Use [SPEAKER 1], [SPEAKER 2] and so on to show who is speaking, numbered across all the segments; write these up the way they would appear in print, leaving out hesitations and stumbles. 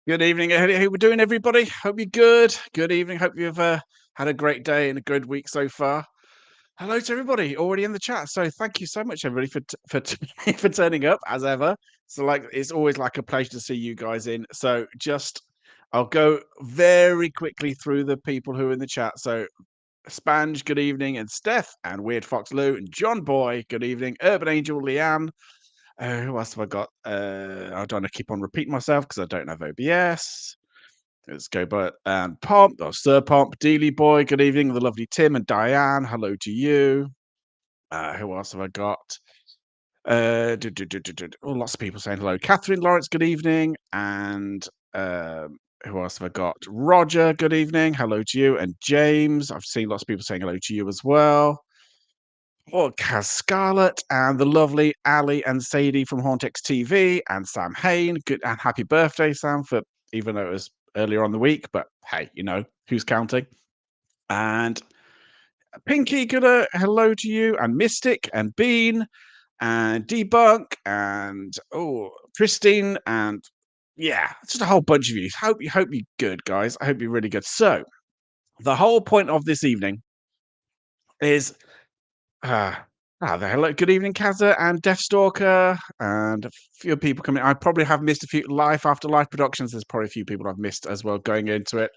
[SPEAKER 1] Good evening. How we're doing, everybody? Hope you're good. Good evening. Hope you've had a great day and a good week so far. Hello to everybody already in the chat. So thank you so much, everybody, for turning up as ever. So it's always like a pleasure to see you guys in. So I'll go very quickly through the people who are in the chat. So Spange, good evening, and Steph and Weird Fox Lou and John Boy, good evening. Urban Angel, Leanne. Who else have I got? I don't want to keep on repeating myself because I don't have OBS. Let's go, but Pomp, or Sir Pomp, Dealey Boy, good evening. The lovely Tim and Diane, hello to you. Who else have I got? Lots of people saying hello. Catherine Lawrence, good evening. And who else have I got? Roger, good evening. Hello to you. And James, I've seen lots of people saying hello to you as well. Oh, Kaz Scarlett and the lovely Ali and Sadie from Hauntex TV and Sam Hain. Good and happy birthday, Sam, for even though it was earlier on the week, but hey, who's counting? And Pinky, good hello to you, and Mystic and Bean and Debunk and Christine and yeah, just a whole bunch of you. Hope you're good, guys. I hope you're really good. So the whole point of this evening is hello, good evening, Kazza and Deathstalker, and a few people coming. I probably have missed a few Life After Life productions. There's probably a few people I've missed as well going into it.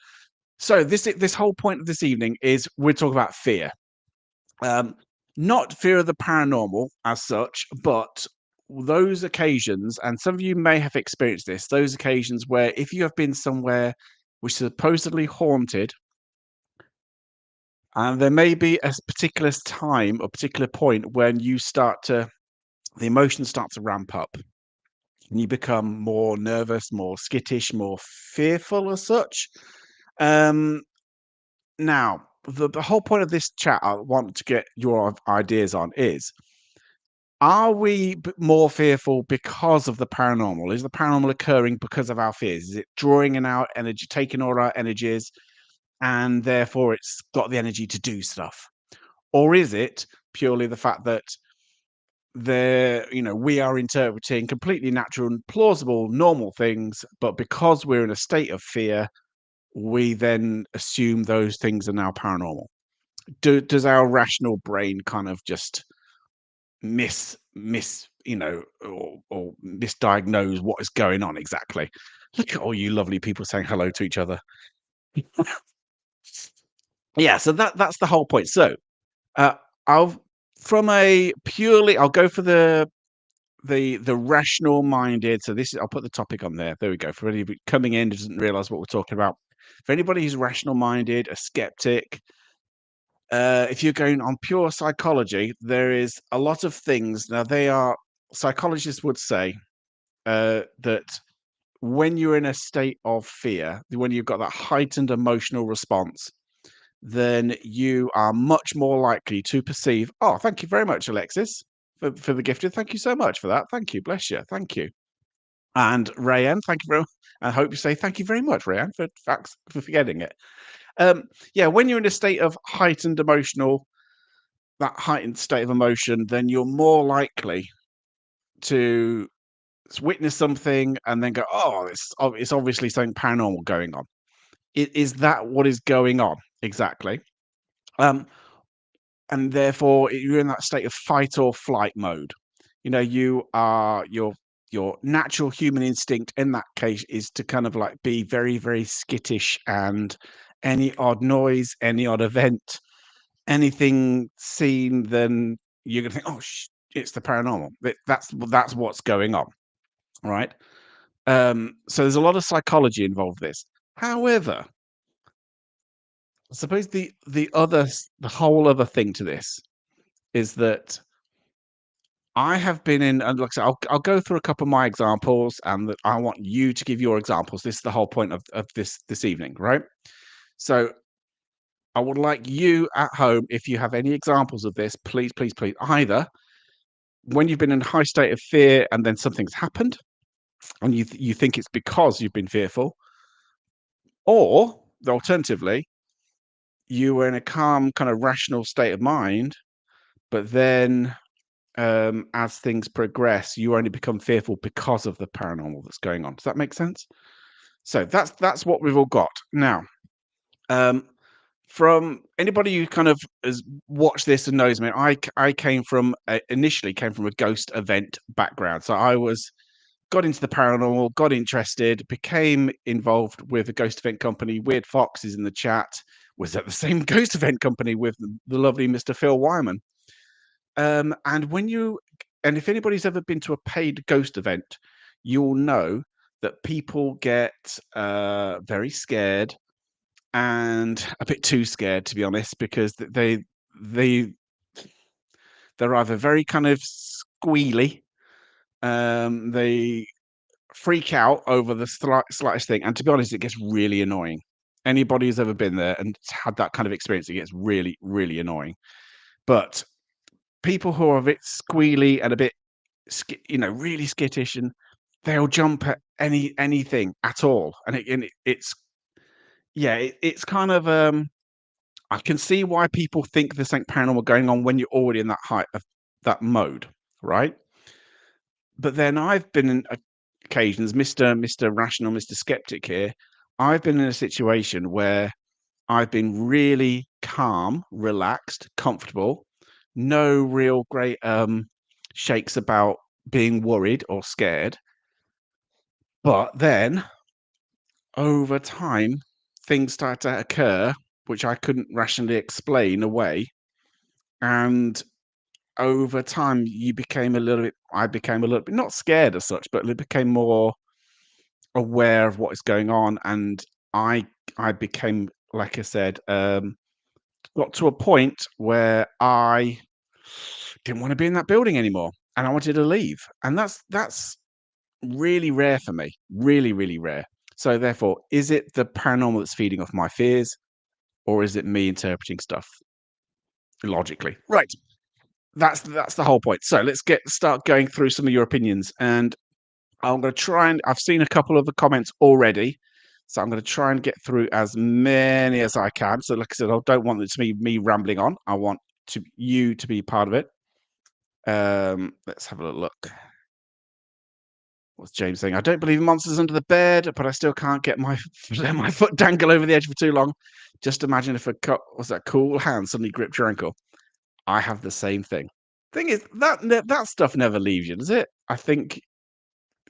[SPEAKER 1] So this whole point of this evening is we're talking about fear. Not fear of the paranormal as such, but those occasions, and some of you may have experienced this, those occasions where if you have been somewhere which is supposedly haunted, and there may be a particular time or particular point when the emotions start to ramp up and you become more nervous, more skittish, more fearful as such. Now, the whole point of this chat I want to get your ideas on is, are we more fearful because of the paranormal? Is the paranormal occurring because of our fears? Is it drawing in our energy, taking all our energies, and therefore it's got the energy to do stuff? Or is it purely the fact that we are interpreting completely natural and plausible, normal things, but because we're in a state of fear, we then assume those things are now paranormal? Does our rational brain kind of just or misdiagnose what is going on exactly? Look at all you lovely people saying hello to each other. Yeah, so that's the whole point. So uh, I'll I'll go for the rational minded. So I'll put the topic on there. There we go. For anybody coming in who doesn't realize what we're talking about. For anybody who's rational minded, a skeptic, if you're going on pure psychology, there is a lot of things. Now, psychologists would say that when you're in a state of fear, when you've got that heightened emotional response, then you are much more likely to perceive. Oh, thank you very much, Alexis, for the gifted. Thank you so much for that. Thank you. Bless you. Thank you. And Rayanne, thank you very much. I hope you say thank you very much, Rayanne, for forgetting it. Yeah, when you're in a state of that heightened state of emotion, then you're more likely to witness something and then go, "Oh, it's obviously something paranormal going on." Is that what is going on exactly? And therefore, you're in that state of fight or flight mode. You are your natural human instinct in that case is to kind of like be very, very skittish, and any odd noise, any odd event, anything seen, then you're gonna think, "Oh, it's the paranormal." That's what's going on, right? So there's a lot of psychology involved with this. However, I suppose the whole other thing to this is that I have been in, and like I said, I'll go through a couple of my examples, and that I want you to give your examples. This is the whole point of this evening, right? So I would like you at home, if you have any examples of this, please, please, please, either when you've been in a high state of fear and then something's happened, and you think it's because you've been fearful, or alternatively, you were in a calm, kind of rational state of mind, but then as things progress, you only become fearful because of the paranormal that's going on. Does that make sense? So that's what we've all got now. Um, from anybody who kind of has watched this and knows me, I came from initially came from a ghost event background. So I was got into the paranormal, got interested, became involved with a ghost event company. Weird Fox is in the chat. Was at the same ghost event company with the lovely Mr. Phil Wyman. And when you and if anybody's ever been to a paid ghost event, you'll know that people get very scared and a bit too scared, to be honest, because they they're either very kind of squealy, they freak out over the slightest thing, and to be honest, it gets really annoying. Anybody who's ever been there and had that kind of experience, it gets really, really annoying. But people who are a bit squealy and a bit, really skittish, and they'll jump at anything at all, and it's yeah, it's kind of I can see why people think there's something paranormal going on when you're already in that height of that mode, right? But then I've been in occasions, Mr. Rational, Mr. Skeptic here. I've been in a situation where I've been really calm, relaxed, comfortable, no real great shakes about being worried or scared. But then over time, things started to occur which I couldn't rationally explain away. And over time, I became a little bit, not scared as such, but it became more aware of what is going on. And I, I became, like I said, got to a point where I didn't want to be in that building anymore and I wanted to leave. And that's really rare for me. Really, really rare. So therefore, is it the paranormal that's feeding off my fears, or is it me interpreting stuff logically? Right. That's the whole point. So let's start going through some of your opinions, and I'm going to try and I've seen a couple of the comments already, so I'm going to try and get through as many as I can. So, like I said, I don't want it to be me rambling on. I want you to be part of it. Let's have a look. What's James saying? I don't believe in monsters under the bed, but I still can't get my let my foot dangle over the edge for too long. Just imagine if was that cool hand suddenly gripped your ankle. I have the same thing. Thing is that stuff never leaves you, does it? I think,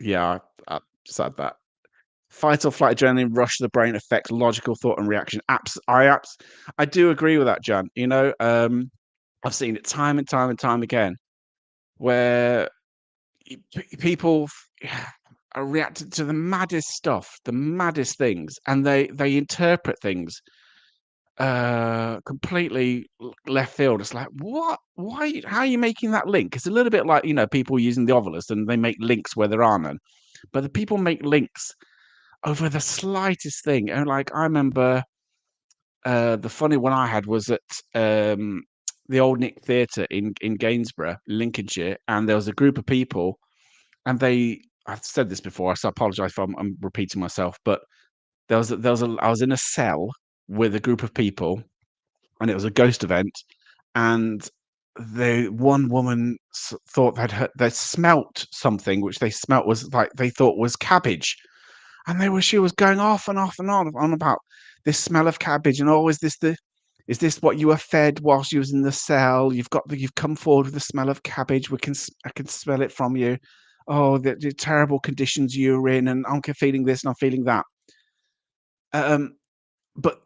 [SPEAKER 1] yeah, I said that. Fight or flight adrenaline rush to the brain affects logical thought and reaction. I do agree with that, John. I've seen it time and time and time again where people are reacting to the maddest stuff, the maddest things, and they interpret things completely left field. It's like, what? Why? How are you making that link? It's a little bit like people using the Ovilus and they make links where there are none, but the people make links over the slightest thing. And like I remember, the funny one I had was at the Old Nick Theatre in Gainsborough, Lincolnshire, and there was a group of people, and I've said this before, so I apologize if I'm repeating myself, but I was in a cell with a group of people, and it was a ghost event, and the one woman thought they smelt something, which they smelt was like they thought was cabbage, and she was going off and off and on about this smell of cabbage, and oh, is this what you were fed whilst you was in the cell? You've come forward with the smell of cabbage. I can smell it from you. Oh, the terrible conditions you were in, and I'm feeling this and I'm feeling that. But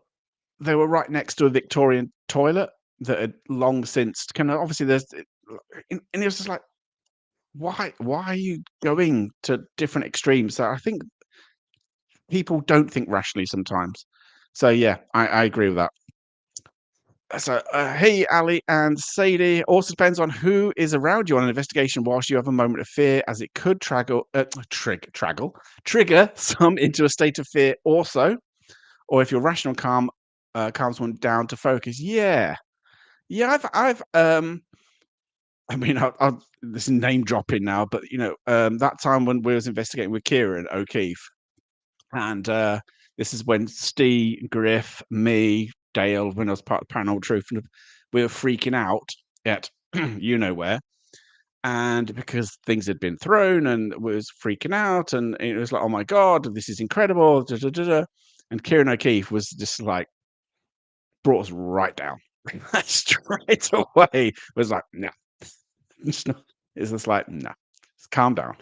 [SPEAKER 1] they were right next to a Victorian toilet that had long since kind of obviously and it was just like, why are you going to different extremes? So I think people don't think rationally sometimes. So yeah, I agree with that. So hey, Ali and Sadie. Also depends on who is around you on an investigation. Whilst you have a moment of fear, as it could trigger some into a state of fear. Also, or if your rational calms one down to focus. Yeah, yeah. I mean, this is name dropping now, but that time when we was investigating with Kieran O'Keefe, and this is when Steve, Griff, me, Dale, when I was part of Paranormal Truth, and we were freaking out at you know where, and because things had been thrown and was freaking out, and it was like, "Oh my god, this is incredible." Da, da, da, da. And Kieran O'Keefe was just like brought us right down straight away. Was like, "No, it's not." It's just like, "No, calm down."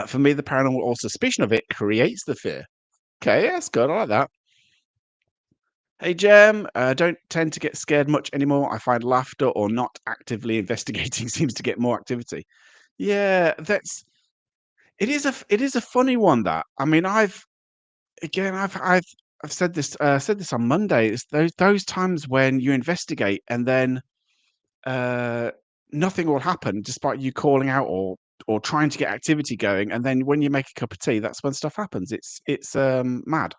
[SPEAKER 1] For me, the paranormal or suspicion of it creates the fear. Okay, yeah, that's good. I like that. Hey, Jem, don't tend to get scared much anymore. I find laughter or not actively investigating seems to get more activity. Yeah, that's it is a funny one that. I mean, I've said this on Monday. It's those times when you investigate and then uh, nothing will happen despite you calling out or trying to get activity going, and then when you make a cup of tea, that's when stuff happens. It's mad.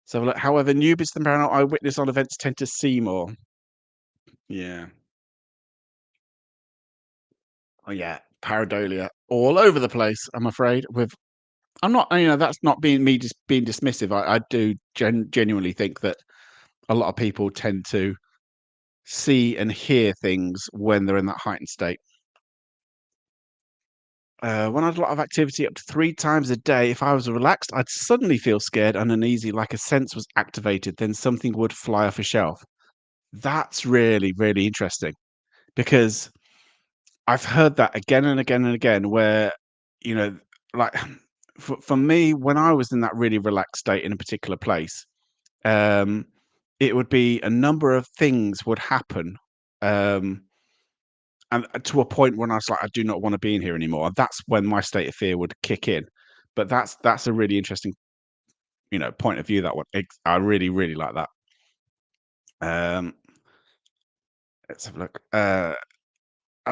[SPEAKER 1] So, look, however, newbies to the paranormal eyewitness on events tend to see more. Yeah. Oh yeah, pareidolia all over the place. I'm afraid. With I'm not. That's not being me just being dismissive. I do genuinely think that a lot of people tend to see and hear things when they're in that heightened state. When I had a lot of activity up to 3 times a day, if I was relaxed, I'd suddenly feel scared and uneasy, like a sense was activated. Then something would fly off a shelf. That's really, really interesting because I've heard that again and again and again where, you know, like for me, when I was in that really relaxed state in a particular place, um, it would be a number of things would happen. Um, and to a point when I was like, I do not want to be in here anymore. That's when my state of fear would kick in. But that's a really interesting, point of view. That one, I really, really like that. Um, let's have a look. A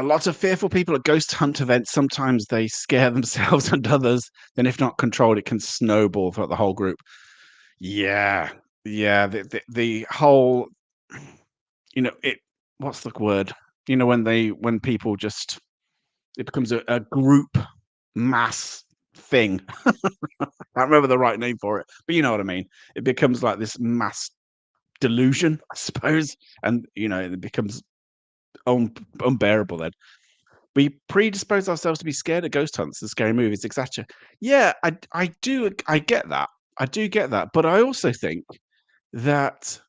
[SPEAKER 1] lot of fearful people at ghost hunt events, sometimes they scare themselves and others, then if not controlled, it can snowball throughout the whole group. Yeah. Yeah, the whole it what's the word? When people just it becomes a group mass thing. I can't remember the right name for it, but you know what I mean. It becomes like this mass delusion, I suppose, and, it becomes unbearable then. We predispose ourselves to be scared of ghost hunts and scary movies, et cetera. Yeah, I get that. I do get that, but I also think that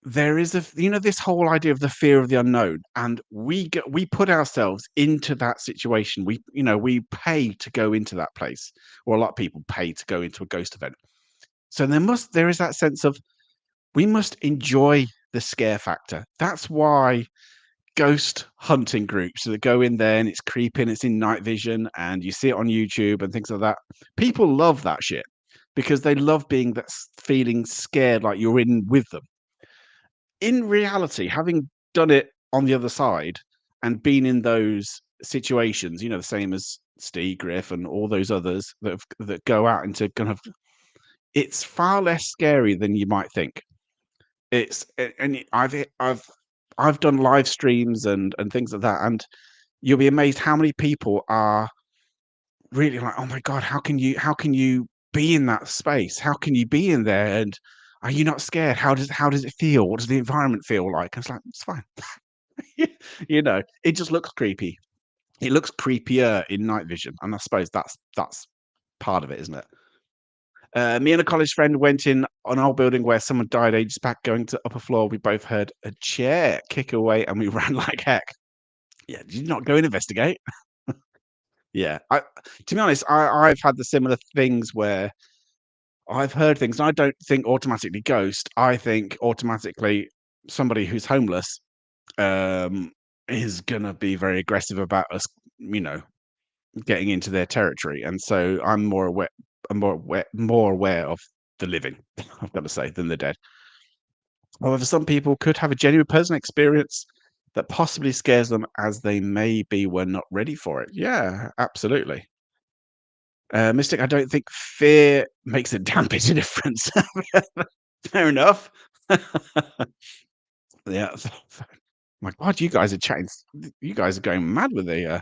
[SPEAKER 1] there is this whole idea of the fear of the unknown, and we put ourselves into that situation. We pay to go into that place, or a lot of people pay to go into a ghost event. So there is that sense of we must enjoy the scare factor. That's why ghost hunting groups that go in there and it's creeping, it's in night vision, and you see it on YouTube and things like that. People love that shit because they love being feeling scared like you're in with them. In reality, having done it on the other side and been in those situations, the same as Steve Griff and all those others that go out into kind of it's far less scary than you might think. I've done live streams and things like that, and you'll be amazed how many people are really like, "Oh my god, how can you be in that space? How can you be in there, and are you not scared? How does it feel? What does the environment feel like?" I was like, "It's fine." It just looks creepy. It looks creepier in night vision, and I suppose that's part of it, isn't it? Me and a college friend went in an old building where someone died ages back. Going to upper floor, we both heard a chair kick away, and we ran like heck. Yeah, did you not go and investigate? Yeah, to be honest, I've had the similar things where I've heard things, and I don't think automatically ghost. I think automatically somebody who's homeless um, is gonna be very aggressive about us, you know, getting into their territory, and so I'm more aware of the living, I've got to say, than the dead. However, some people could have a genuine personal experience that possibly scares them as they maybe were not ready for it. Yeah, absolutely. Mystic, I don't think fear makes a damn bit of difference. Fair enough. Yeah. My God, you guys are chatting. You guys are going mad with the.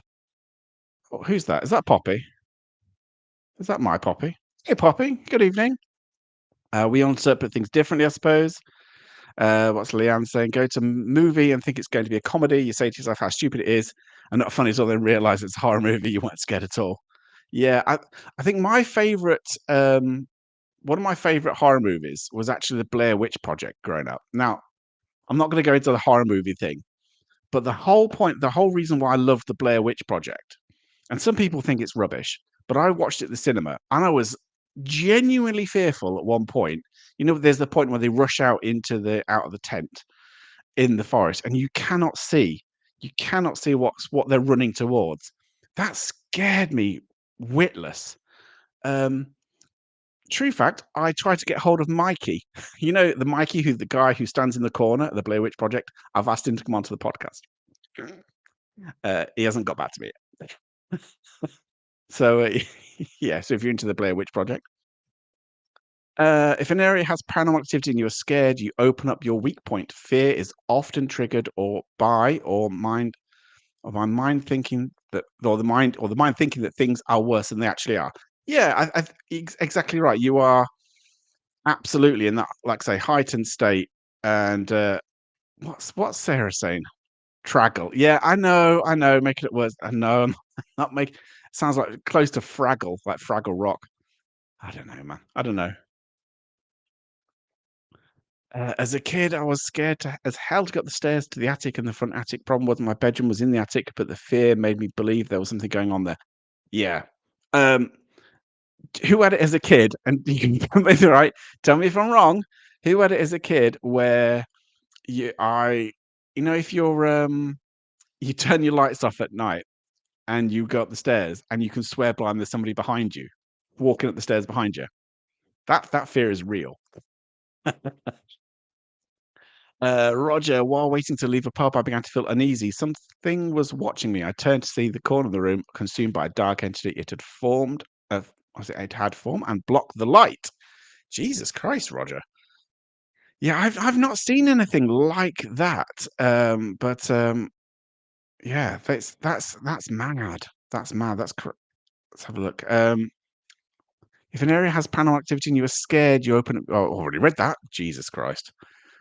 [SPEAKER 1] Oh, who's that? Is that Poppy? Is that my Poppy? Hey, Poppy. Good evening. We all interpret things differently, I suppose. What's Leanne saying? Go to movie and think it's going to be a comedy. You say to yourself how stupid it is, and not funny until then realize it's a horror movie. You weren't scared at all. Yeah, I think my favorite, one of my favorite horror movies was actually the Blair Witch Project growing up. Now, I'm not going to go into the horror movie thing, but the whole reason why I love the Blair Witch Project, and some people think it's rubbish, but I watched it at the cinema and I was genuinely fearful at one point. You know, there's the point where they rush out of the tent in the forest and you cannot see what they're running towards. That scared me witless. Um, True fact, I tried to get hold of Mikey. You know, the Mikey the guy who stands in the corner at the Blair Witch Project. I've asked him to come onto the podcast. He hasn't got back to me yet. So, yeah, so if you're into the Blair Witch Project, if an area has paranormal activity and you're scared, you open up your weak point. Fear is often triggered or my mind thinking that, or the mind thinking that things are worse than they actually are. Yeah, exactly right. You are absolutely in that, like say, heightened state. And what's Sarah saying? Traggle. Yeah, I know, making it worse. I know, I'm not make. Sounds like close to Fraggle, like Fraggle Rock. I don't know, man. I don't know. As a kid, I was scared as hell to go up the stairs to the attic, and the front attic. Problem was my bedroom was in the attic, but the fear made me believe there was something going on there. Yeah. Um, who had it as a kid? And you can tell me, right. Tell me if I'm wrong. Who had it as a kid where you I you know if you turn your lights off at night and you go up the stairs and you can swear blind there's somebody behind you walking up the stairs behind you. That fear is real. Roger, while waiting to leave a pub, I began to feel uneasy. Something was watching me. I turned to see the corner of the room consumed by a dark entity. It had formed, it had formed and blocked the light. Jesus Christ, Roger. Yeah, I've not seen anything like that. Yeah, that's mad. That's mad. Let's have a look. If an area has paranormal activity and you are scared, you open. Oh, already read that. Jesus Christ!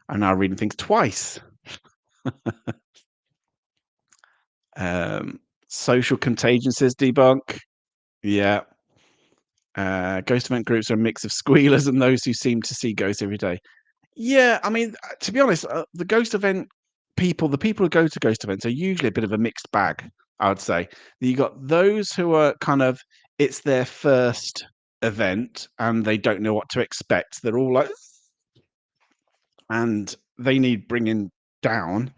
[SPEAKER 1] I'm now reading things twice. Um, Social contagion says debunk. Yeah. Ghost event groups are a mix of squealers and those who seem to see ghosts every day. Yeah, I mean, to be honest, the ghost event people, the people who go to ghost events are usually a bit of a mixed bag, I would say. You got those who are kind of, it's their first event and they don't know what to expect. They're all like, and they need bringing down.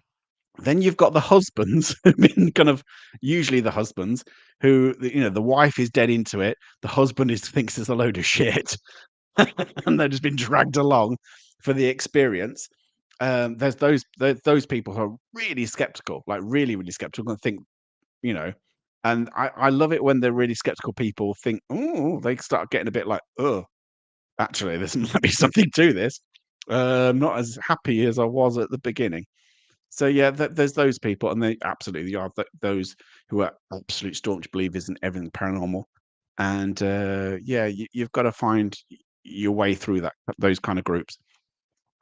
[SPEAKER 1] Then you've got the husbands, I mean, kind of usually the husbands who, the wife is dead into it. The husband thinks it's a load of shit, and they've just been dragged along for the experience. There's those people who are really skeptical, like really, really skeptical, and think, you know. And I love it when the really skeptical people think, oh, they start getting a bit like, oh, actually, this might be something to this. I'm not as happy as I was at the beginning. So yeah, there's those people, and they absolutely are those who are absolute staunch believers in everything paranormal. And yeah, you've got to find your way through those kind of groups.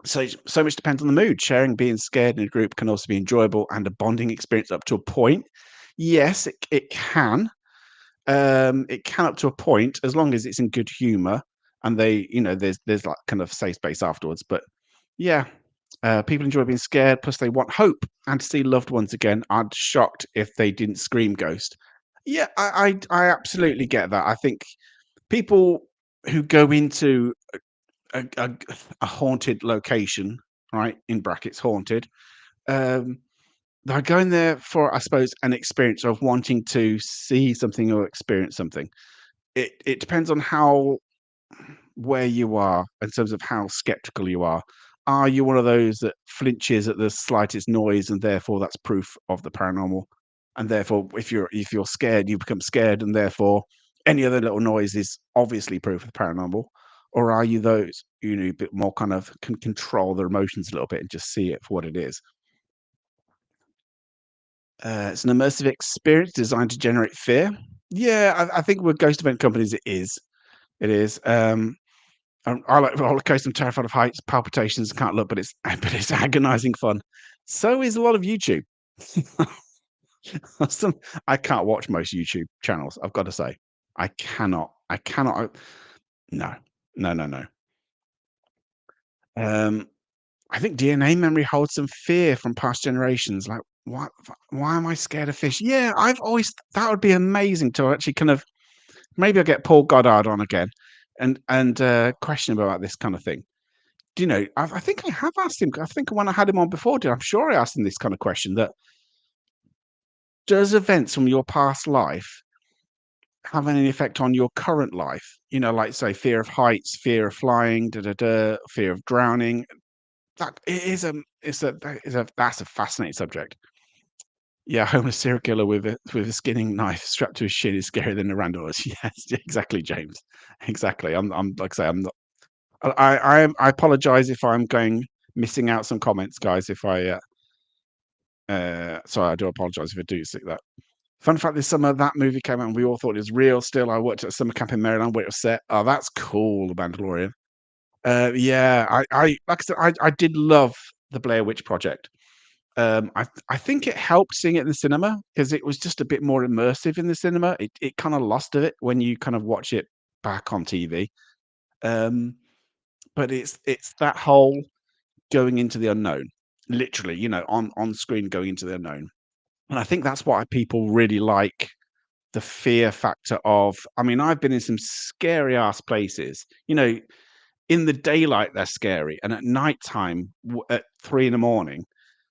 [SPEAKER 1] So much depends on the mood. Sharing, being scared in a group can also be enjoyable and a bonding experience up to a point. Yes, it can. It can up to a point as long as it's in good humor and there's like kind of safe space afterwards. But yeah, people enjoy being scared. Plus, they want hope and to see loved ones again. I'd shocked if they didn't scream ghost. Yeah, I absolutely get that. I think people who go into a haunted location, right? In brackets, haunted. Um, they're going there for, I suppose, an experience of wanting to see something or experience something. It depends on how where you are in terms of how skeptical you are. Are you one of those that flinches at the slightest noise and therefore that's proof of the paranormal? And therefore, if you're scared, you become scared, and therefore any other little noise is obviously proof of the paranormal? Or are you those, a bit more kind of can control their emotions a little bit and just see it for what it is? It's an immersive experience designed to generate fear. Yeah, I think with ghost event companies, it is. It is. I like roller coaster. I'm terrified of heights, palpitations, can't look, but it's but it's agonizing fun. So is a lot of YouTube. Some I can't watch most YouTube channels, I've got to say. I cannot. No, no, no, no. Um, I think DNA memory holds some fear from past generations. Like, why am I scared of fish? Yeah, I've always that would be amazing to actually kind of maybe I'll get Paul Goddard on again and question him about this kind of thing. Do you know? I think I have asked him. I think when I had him on before, I'm sure I asked him this kind of question. That does events from your past life have any effect on your current life? You know, like say fear of heights, fear of flying, da da da, fear of drowning. That it is a that's a fascinating subject. Yeah, homeless serial killer with a skinning knife strapped to his shin is scarier than the randos. Yes, exactly, James. Exactly. I'm like I say, I'm not. I apologize if I'm going missing out some comments, guys. If sorry, I do apologize if I do see that. Fun fact: this summer, that movie came out, and we all thought it was real. Still, I worked at a summer camp in Maryland where it was set. Oh, that's cool, The Mandalorian. Yeah, like I said, I did love the Blair Witch Project. I think it helped seeing it in the cinema because it was just a bit more immersive in the cinema. It kind of lost of it when you kind of watch it back on TV. Um, but it's that whole going into the unknown, literally, on screen going into the unknown, and I think that's why people really like the fear factor of. I mean, I've been in some scary ass places. In the daylight they're scary, and at nighttime at 3 in the morning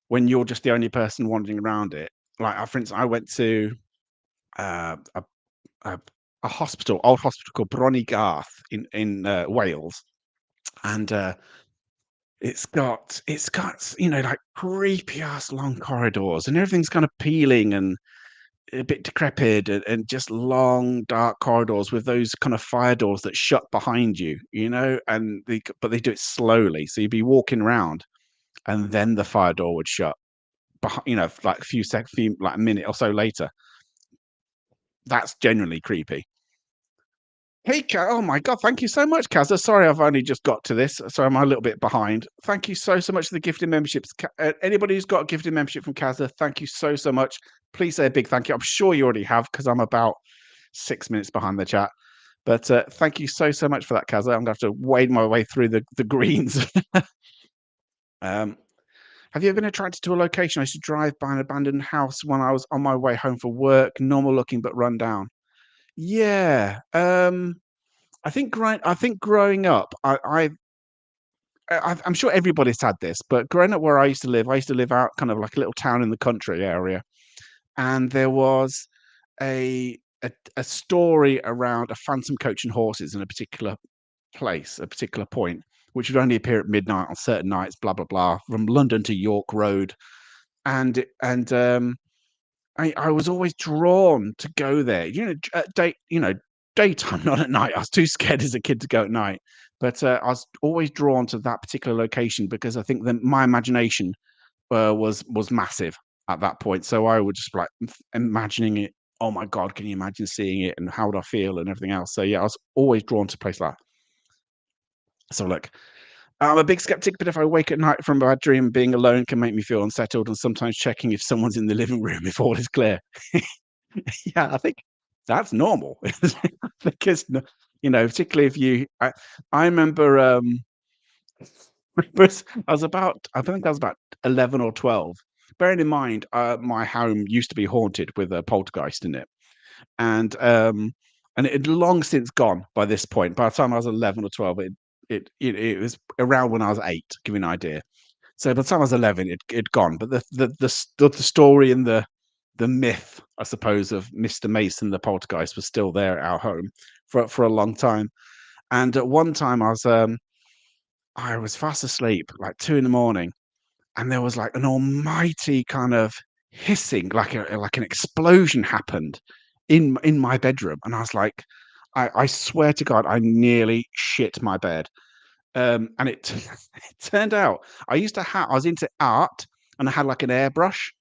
[SPEAKER 1] when you're just the only person wandering around it. Like, for instance, I went to uh, a, a a old hospital called Bron y Garth in Wales, and it's got like creepy ass long corridors, and everything's kind of peeling and a bit decrepit, and just long dark corridors with those kind of fire doors that shut behind you, and but they do it slowly, so you'd be walking around, and then the fire door would shut behind, like a like a minute or so later. That's genuinely creepy. Hey, oh my God, thank you so much, Kazza. Sorry, I've only just got to this, so I'm a little bit behind. Thank you so much for the gifted memberships. Anybody who's got a gifted membership from Kazza, thank you so, so much. Please say a big thank you. I'm sure you already have because I'm about 6 minutes behind the chat. But thank you so, so much for that, Kazza. I'm going to have to wade my way through the greens. um, have you ever been attracted to a location? I used to drive by an abandoned house when I was on my way home for work, normal looking but run down. Yeah. I think growing up, I'm sure everybody's had this, but growing up where I used to live out kind of like a little town in the country area, and there was a story around a phantom coach and horses in a particular place, a particular point, which would only appear at midnight on certain nights, blah blah blah, from London to York Road, and I was always drawn to go there, at daytime, not at night. I was too scared as a kid to go at night, but I was always drawn to that particular location because I think that my imagination was massive at that point. So I would just like imagining it. Oh my God, can you imagine seeing it and how would I feel and everything else? So yeah, I was always drawn to places like that. So look, I'm a big skeptic, but if I wake at night from a bad dream, being alone can make me feel unsettled and sometimes checking if someone's in the living room if all is clear. Yeah, I think that's normal because particularly if I remember I think I was about 11 or 12. Bearing in mind, my home used to be haunted with a poltergeist in it, and it had long since gone by this point. By the time I was 11 or 12, it was around when I was 8, to give you an idea. So by the time I was 11, it'd gone. But the story and the myth, I suppose, of Mr. Mason the poltergeist was still there at our home for a long time. And at one time, I was fast asleep, like 2 in the morning, and there was like an almighty kind of hissing, like an explosion happened in my bedroom, and I was like, I swear to God, I nearly shit my bed. And it turned out I was into art, and I had like an airbrush,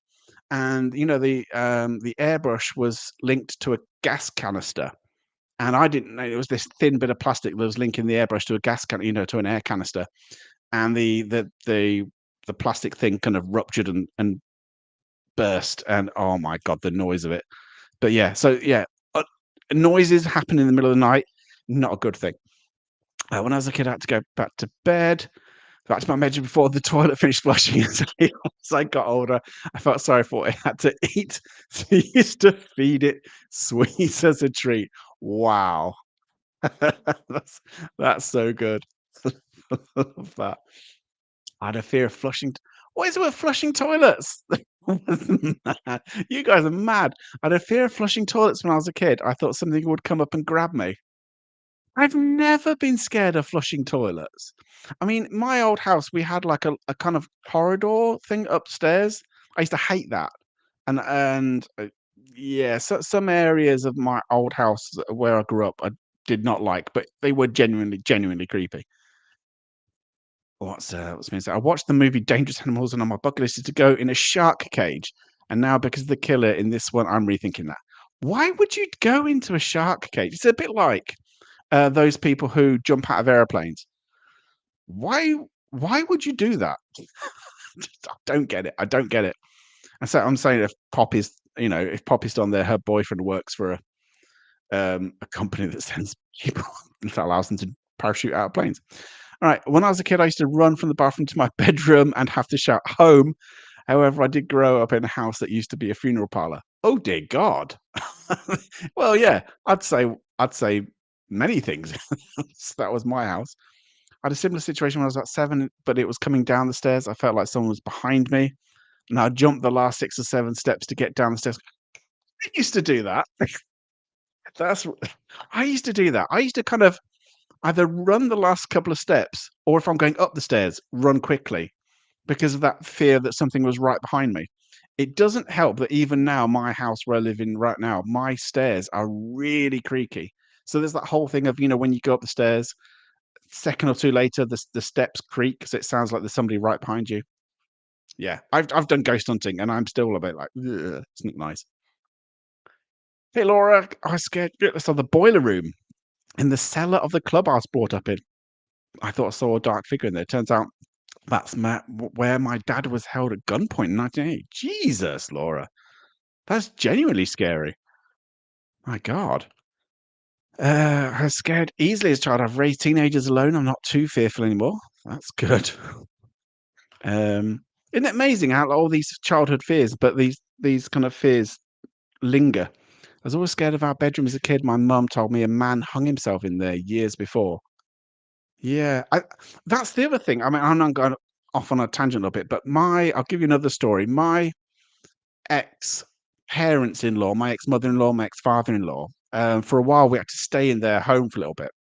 [SPEAKER 1] and the airbrush was linked to a gas canister, and I didn't know it was this thin bit of plastic that was linking the airbrush to a gas can, to an air canister, and the plastic thing kind of ruptured and burst, and oh my god, the noise of it. But yeah, so yeah, noises happen in the middle of the night, not a good thing. When I was a kid, I had to go back to bed. Back to my bedroom before the toilet finished flushing. As I got older, I felt sorry for what it had to eat, so I used to feed it sweets as a treat. Wow. That's that's so good. Love that. I had a fear of flushing what is it with flushing toilets? Mad. You guys are mad. I had a fear of flushing toilets when I was a kid. I thought something would come up and grab me. I've never been scared of flushing toilets. I mean, my old house, we had like a kind of corridor thing upstairs. I used to hate that. And yeah, so some areas of my old house where I grew up, I did not like, but they were genuinely creepy. What's me say? I watched the movie Dangerous Animals, and on my bucket list is to go in a shark cage. And now, because of the killer in this one, I'm rethinking that. Why would you go into a shark cage? It's a bit like those people who jump out of airplanes. Why why would you do that? Just, I don't get it. I don't get it. And so I'm saying if Poppy's on there, her boyfriend works for a company that sends people that allows them to parachute out of planes. All right. When I was a kid, I used to run from the bathroom to my bedroom and have to shout home. However, I did grow up in a house that used to be a funeral parlor. Oh dear God. Well, yeah, I'd say many things. That was my house. I had a similar situation when I was about 7, but it was coming down the stairs. I felt like someone was behind me, and I jumped the last 6 or 7 steps to get down the stairs. I used to do that. That's I used to do that. I used to kind of either run the last couple of steps, or if I'm going up the stairs, run quickly because of that fear that something was right behind me. It doesn't help that even now, my house where I live in right now, my stairs are really creaky. So there's that whole thing of, when you go up the stairs, second or two later, the steps creak, so it sounds like there's somebody right behind you. Yeah, I've done ghost hunting, and I'm still a bit like, "Ugh, it's not nice." Hey, Laura, I was scared. I saw the boiler room in the cellar of the club I was brought up in. I thought I saw a dark figure in there. Turns out that's where my dad was held at gunpoint in 1980. Jesus, Laura, that's genuinely scary. My God. I was scared easily as a child. I've raised teenagers alone. I'm not too fearful anymore. That's good. Um, isn't it amazing how all these childhood fears, but these kind of fears linger? I was always scared of our bedroom as a kid. My mum told me a man hung himself in there years before. Yeah, that's the other thing. I mean, I'm not going off on a tangent a little bit, but I'll give you another story. My ex parents-in-law, my ex mother-in-law, my ex father-in-law, for a while we had to stay in their home for a little bit,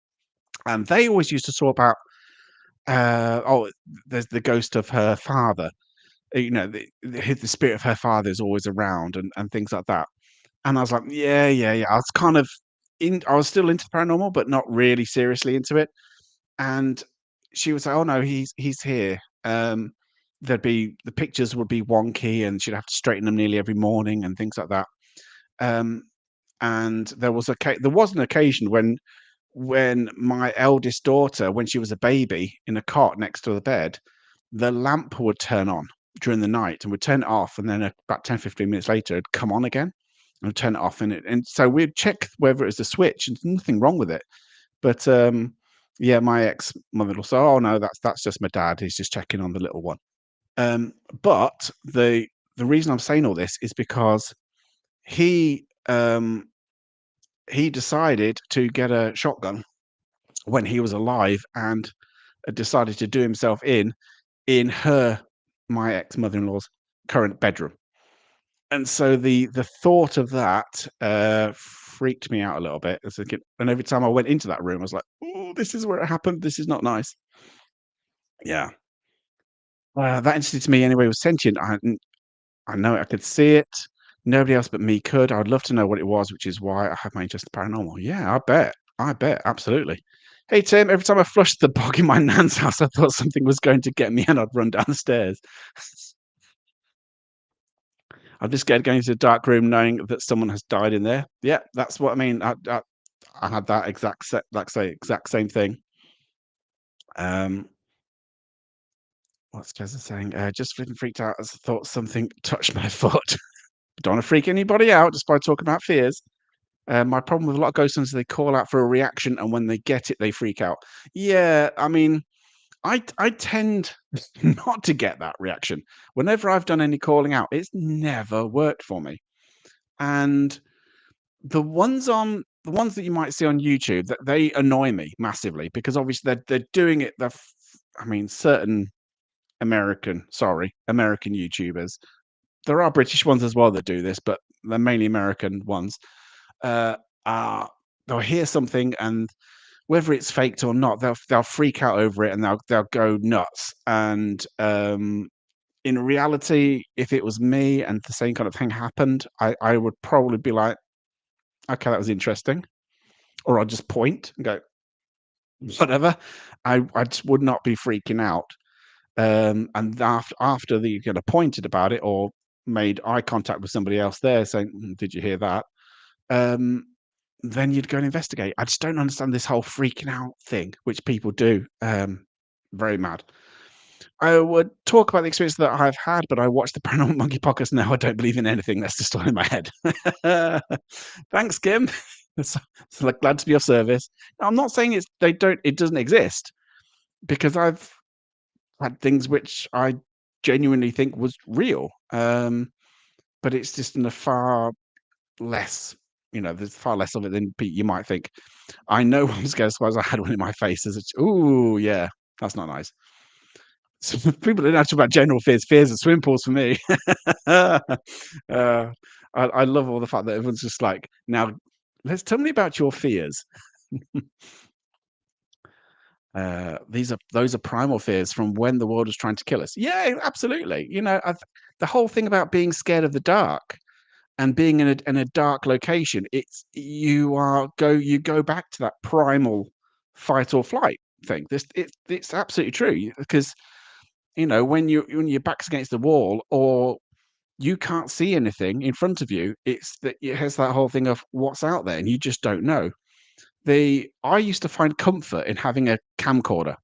[SPEAKER 1] and they always used to talk about, oh, there's the ghost of her father. The spirit of her father is always around, and things like that. And I was like, yeah, yeah, yeah. I was kind of I was still into the paranormal, but not really seriously into it. And she would say, "Oh no, he's here." There'd be the pictures would be wonky, and she'd have to straighten them nearly every morning and things like that. Um, and there was an occasion when my eldest daughter, when she was a baby in a cot next to the bed, the lamp would turn on during the night and would turn it off, and then about 10, 15 minutes later, it'd come on again and turn it off. And so we'd check whether it was the switch, and there's nothing wrong with it. But yeah, my ex mother-in-law said, "Oh no, that's just my dad. He's just checking on the little one." But the reason I'm saying all this is because he he decided to get a shotgun when he was alive, and decided to do himself in my ex mother-in-law's current bedroom. And so the thought of that freaked me out a little bit as a kid. And every time I went into that room, I was like, "Oh, this is where it happened. This is not nice." Yeah. That entity to me anyway was sentient. I know I could see it. Nobody else but me could. I would love to know what it was, which is why I have my interest in paranormal. Yeah, I bet. I bet. Absolutely. Hey, Tim, every time I flushed the bog in my nan's house, I thought something was going to get me and I'd run down the stairs. I'm just scared going into a dark room knowing that someone has died in there. Yeah, that's what I mean. I had that exact same thing. Um, what's Jezza saying? Just feeling freaked out as I thought something touched my foot. Don't want to freak anybody out just by talking about fears. My problem with a lot of ghost hunters, they call out for a reaction, and when they get it, they freak out. Yeah, I mean, I tend not to get that reaction. Whenever I've done any calling out, it's never worked for me. And the ones that you might see on YouTube, that they annoy me massively because obviously they're doing it. I mean, certain American YouTubers. There are British ones as well that do this, but they're mainly American ones. Uh, are They'll hear something, and whether it's faked or not, they'll freak out over it, and they'll go nuts. And in reality, if it was me and the same kind of thing happened, I would probably be like, okay, that was interesting, or I'll just point and go, whatever. I just would not be freaking out. And after the you get pointed about it or made eye contact with somebody else there saying, Did you hear that?" Um, then you'd go and investigate. I just don't understand this whole freaking out thing, which people do. Very mad. I would talk about the experience that I've had, but I watched the Paranormal Monkey podcast now. I don't believe in anything. That's just all in my head. Thanks, Kim. So, like, glad to be of service. I'm not saying it doesn't exist, because I've had things which I genuinely think was real. But it's just in a far less, there's far less of it than you might think. I know I'm scared as far as I had one in my face as ooh, yeah, that's not nice. So people don't talk about general fears of swimming pools for me. uh, I love all the fact that everyone's just like, now let's tell me about your fears. Those are primal fears from when the world was trying to kill us. Yeah, absolutely. The whole thing about being scared of the dark and being in a dark location, you go back to that primal fight or flight thing. It's absolutely true, because when your back's against the wall or you can't see anything in front of you, it has that whole thing of what's out there and you just don't know. I used to find comfort in having a camcorder,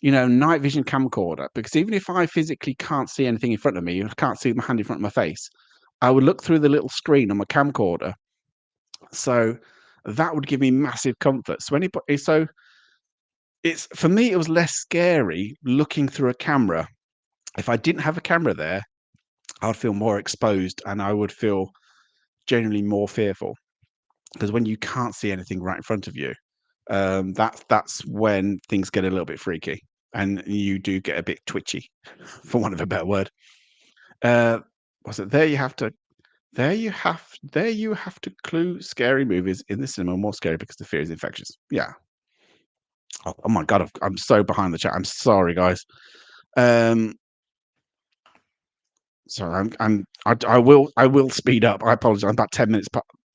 [SPEAKER 1] night vision camcorder, because even if I physically can't see anything in front of me, I can't see my hand in front of my face, I would look through the little screen on my camcorder. So that would give me massive comfort. So it's for me, it was less scary looking through a camera. If I didn't have a camera there, I'd feel more exposed and I would feel genuinely more fearful, because when you can't see anything right in front of you, that's when things get a little bit freaky and you do get a bit twitchy, for want of a better word. Uh, was it there you have to clue scary movies in the cinema are more scary because the fear is infectious. Yeah. Oh my god, I'm so behind the chat. I'm sorry, guys. Um, Sorry, I will speed up. I apologize. I'm about 10 minutes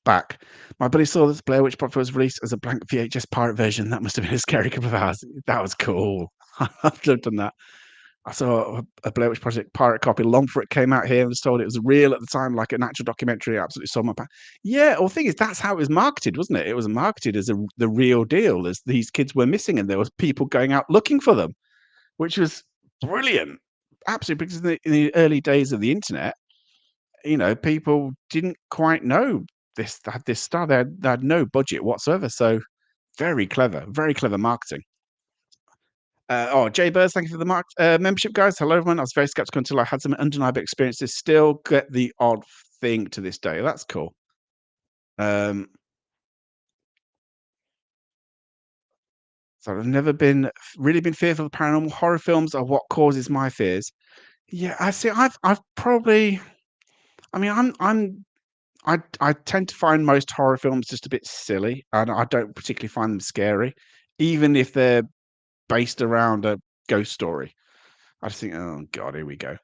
[SPEAKER 1] back. My buddy saw this Blair Witch Project was released as a blank VHS pirate version. That must have been a scary couple of hours. That was cool. I've done that. I saw a Blair Witch Project pirate copy long before it came out here and was told it was real at the time, like an actual documentary. I absolutely saw my yeah. Well, the thing is, that's how it was marketed, wasn't it? It was marketed as the real deal, as these kids were missing and there was people going out looking for them, which was brilliant. Absolutely, because in the early days of the internet, people didn't quite know this stuff. They had no budget whatsoever. So very clever marketing. Jay Burrs, thank you for the membership, guys. Hello, everyone. I was very skeptical until I had some undeniable experiences. Still get the odd thing to this day. That's cool. Um, so I've never really been fearful of paranormal. Horror films are what causes my fears. Yeah, I see. I've probably. I mean, I tend to find most horror films just a bit silly, and I don't particularly find them scary, even if they're based around a ghost story. I just think, "Oh god, here we go."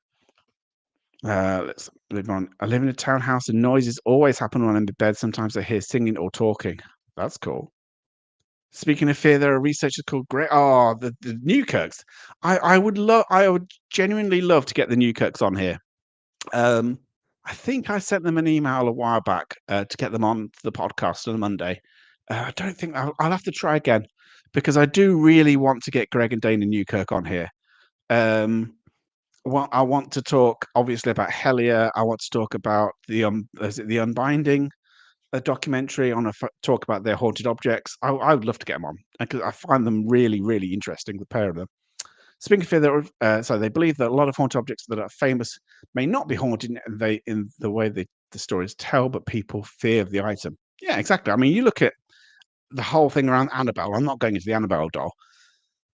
[SPEAKER 1] Let's live on. I live in a townhouse and noises always happen when I'm in bed. Sometimes I hear singing or talking. That's cool. Speaking of fear, there are researchers called the Newkirks. I would genuinely love to get the Newkirks on here. Um, I think I sent them an email a while back to get them on the podcast on a Monday. I don't think I'll have to try again because I do really want to get Greg and Dana Newkirk on here. Um, I want to talk obviously about Hellier. I want to talk about is it the Unbinding, a documentary on talk about their haunted objects. I would love to get them on because I find them really, really interesting. The pair of them. Speaking of fear, so they believe that a lot of haunted objects that are famous may not be haunted in the way the stories tell, but people fear the item. Yeah, exactly. I mean, you look at the whole thing around Annabelle. I'm not going into the Annabelle doll,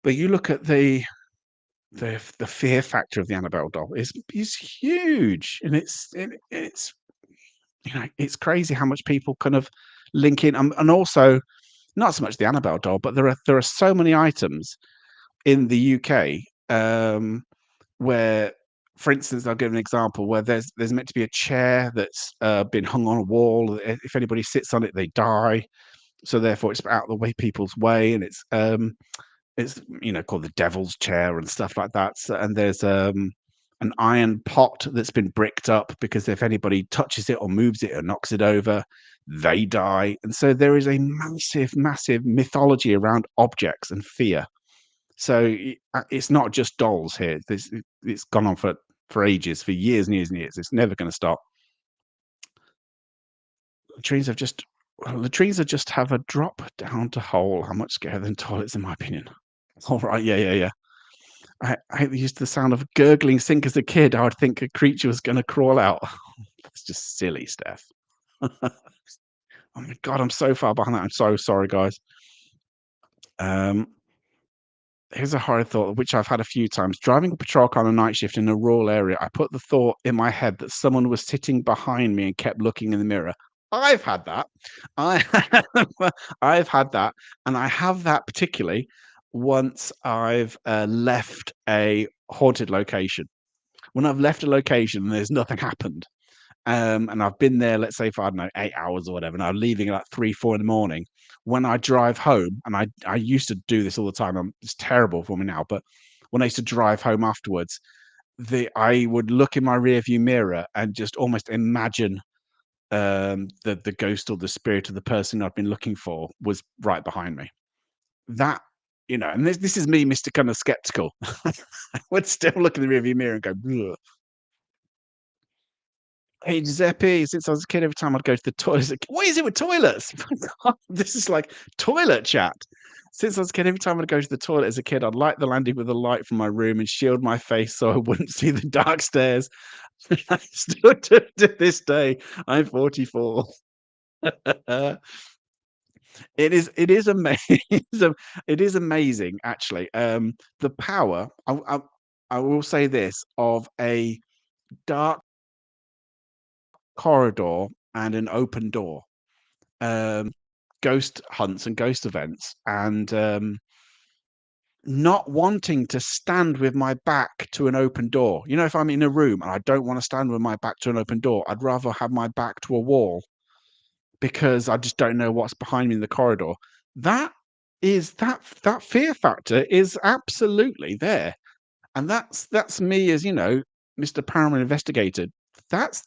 [SPEAKER 1] but you look at the fear factor of the Annabelle doll is huge, and it's it's crazy how much people kind of link in, and also not so much the Annabelle doll, but there are so many items in the UK where, for instance, I'll give an example where there's meant to be a chair that's been hung on a wall. If anybody sits on it, they die. So therefore, it's out of the way people's way, and it's called the devil's chair and stuff like that. So, and there's an iron pot that's been bricked up because if anybody touches it or moves it or knocks it over, they die. And so there is a massive, massive mythology around objects and fear. So it's not just dolls here. It's gone on for ages, for years and years and years. It's never going to stop. Latrines have just latrines are just have a drop down to hole. How much scarier than toilets, in my opinion. All right, yeah, yeah, yeah. I used the sound of a gurgling sink as a kid. I would think a creature was going to crawl out. That's just silly, Steph. Oh my god, I'm so far behind that. I'm so sorry, guys. Um, Here's a horror thought, which I've had a few times. Driving a patrol car on a night shift in a rural area, I put the thought in my head that someone was sitting behind me and kept looking in the mirror. I've had that. I I've had that, and I have that particularly once I've left a haunted location. When I've left a location and there's nothing happened, and I've been there, let's say for, I don't know, 8 hours or whatever, and I'm leaving at like 3, 4 in the morning. When I drive home, and I used to do this all the time, it's terrible for me now, but when I used to drive home afterwards, I would look in my rearview mirror and just almost imagine the ghost or the spirit of the person I've been looking for was right behind me. That, and this is me, Mr. Kind of skeptical. I would still look in the rearview mirror and go, "Ugh." Hey, Giuseppe, since I was a kid, every time I'd go to the toilet, what is it with toilets? This is like toilet chat. Since I was a kid, every time I'd go to the toilet as a kid, I'd light the landing with a light from my room and shield my face so I wouldn't see the dark stairs. I still to this day, I'm 44. It is amazing. It is amazing, actually. The power. I will say this of a dark corridor and an open door. Ghost hunts and ghost events, and not wanting to stand with my back to an open door. If I'm in a room and I don't want to stand with my back to an open door, I'd rather have my back to a wall because I just don't know what's behind me in the corridor. That fear factor is absolutely there, and that's me as Mr. Paranormal Investigator. That's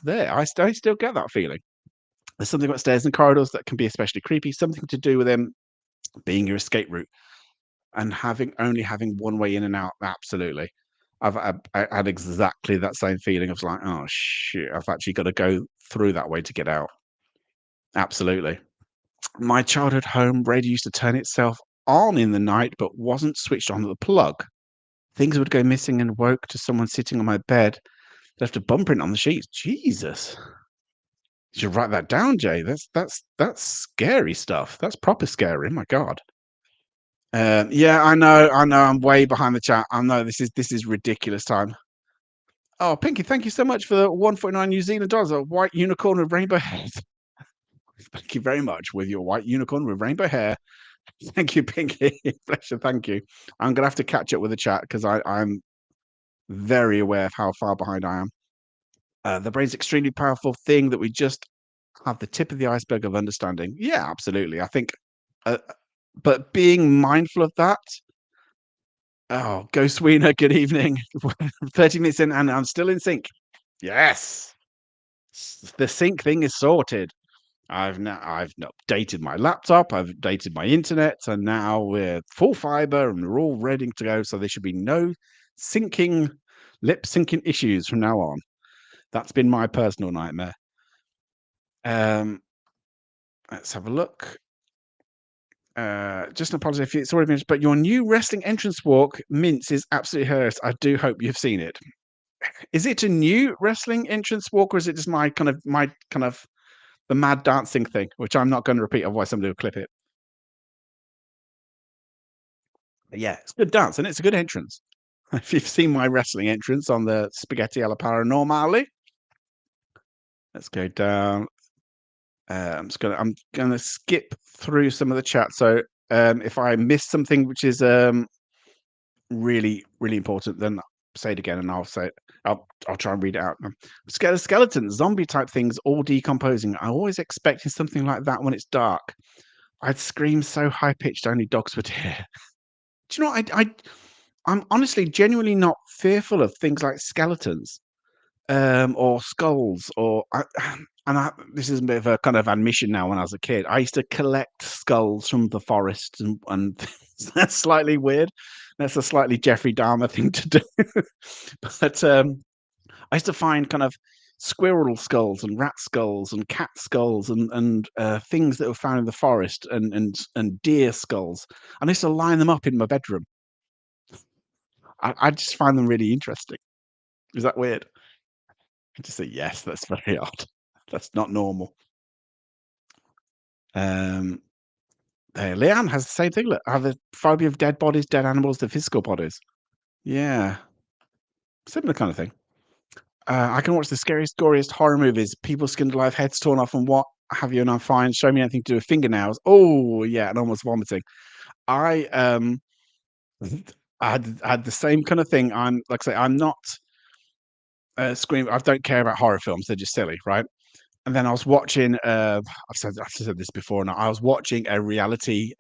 [SPEAKER 1] there. I still get that feeling. There's something about stairs and corridors that can be especially creepy. Something to do with them being your escape route and having one way in and out. Absolutely. I had exactly that same feeling of like, oh shit, I've actually got to go through that way to get out. Absolutely. My childhood home radio used to turn itself on in the night, but wasn't switched on at the plug. Things would go missing and woke to someone sitting on my bed, left a bum print on the sheets. Jesus. You should write that down, Jay. That's scary stuff. That's proper scary. My God. Yeah, I know. I know. I'm way behind the chat. I know this is ridiculous time. Oh, Pinky, thank you so much for the 149 New Zealand dollars. A white unicorn with rainbow hair. Thank you very much with your white unicorn with rainbow hair. Thank you, Pinky. Pleasure. Thank you. I'm gonna have to catch up with the chat because I'm very aware of how far behind I am. The brain's extremely powerful thing that we just have the tip of the iceberg of understanding. Yeah, absolutely. I think, uh, but being mindful of that. Oh, Ghost Wiener, good evening. 30 minutes in, and I'm still in sync. Yes, the sync thing is sorted. I've updated my laptop, I've updated my internet, and now we're full fiber and we're all ready to go. So there should be no syncing, lip syncing issues from now on. That's been my personal nightmare. Um, let's have a look. Just an apology if it's already finished, but your new wrestling entrance walk, Mince, is absolutely hilarious. I do hope you've seen it. Is it a new wrestling entrance walk, or is it just my kind of the mad dancing thing, which I'm not going to repeat, otherwise somebody will clip it. But yeah, it's a good dance and it's a good entrance. If you've seen my wrestling entrance on the Spaghetti alla Paranormale, let's go down. I'm gonna skip through some of the chat. So if I miss something which is really really important, then say it again and I'll say it. I'll try and read it out. Skeletons, zombie type things, all decomposing. I'm always expecting something like that when it's dark. I'd scream so high pitched only dogs would hear. Do you know what? I'm honestly genuinely not fearful of things like skeletons, or skulls, or and this is a bit of a kind of admission now. When I was a kid, I used to collect skulls from the forest, and that's slightly weird. That's a slightly Jeffrey Dahmer thing to do. But I used to find kind of squirrel skulls and rat skulls and cat skulls and things that were found in the forest and deer skulls. And I used to line them up in my bedroom. I just find them really interesting. Is that weird? I just say, "Yes, that's very odd. That's not normal." Um, Leanne has the same thing. Look, I have a phobia of dead bodies, dead animals, the physical bodies. Yeah, similar kind of thing. I can watch the scariest, goriest horror movies, people skinned alive, heads torn off, and what have you, and I'm fine. Show me anything to do with fingernails. Oh, yeah, and almost vomiting. I I had the same kind of thing. I'm like I say, I'm not scream. I don't care about horror films. They're just silly, right? And then I was watching, I've said this before, and I was watching a reality,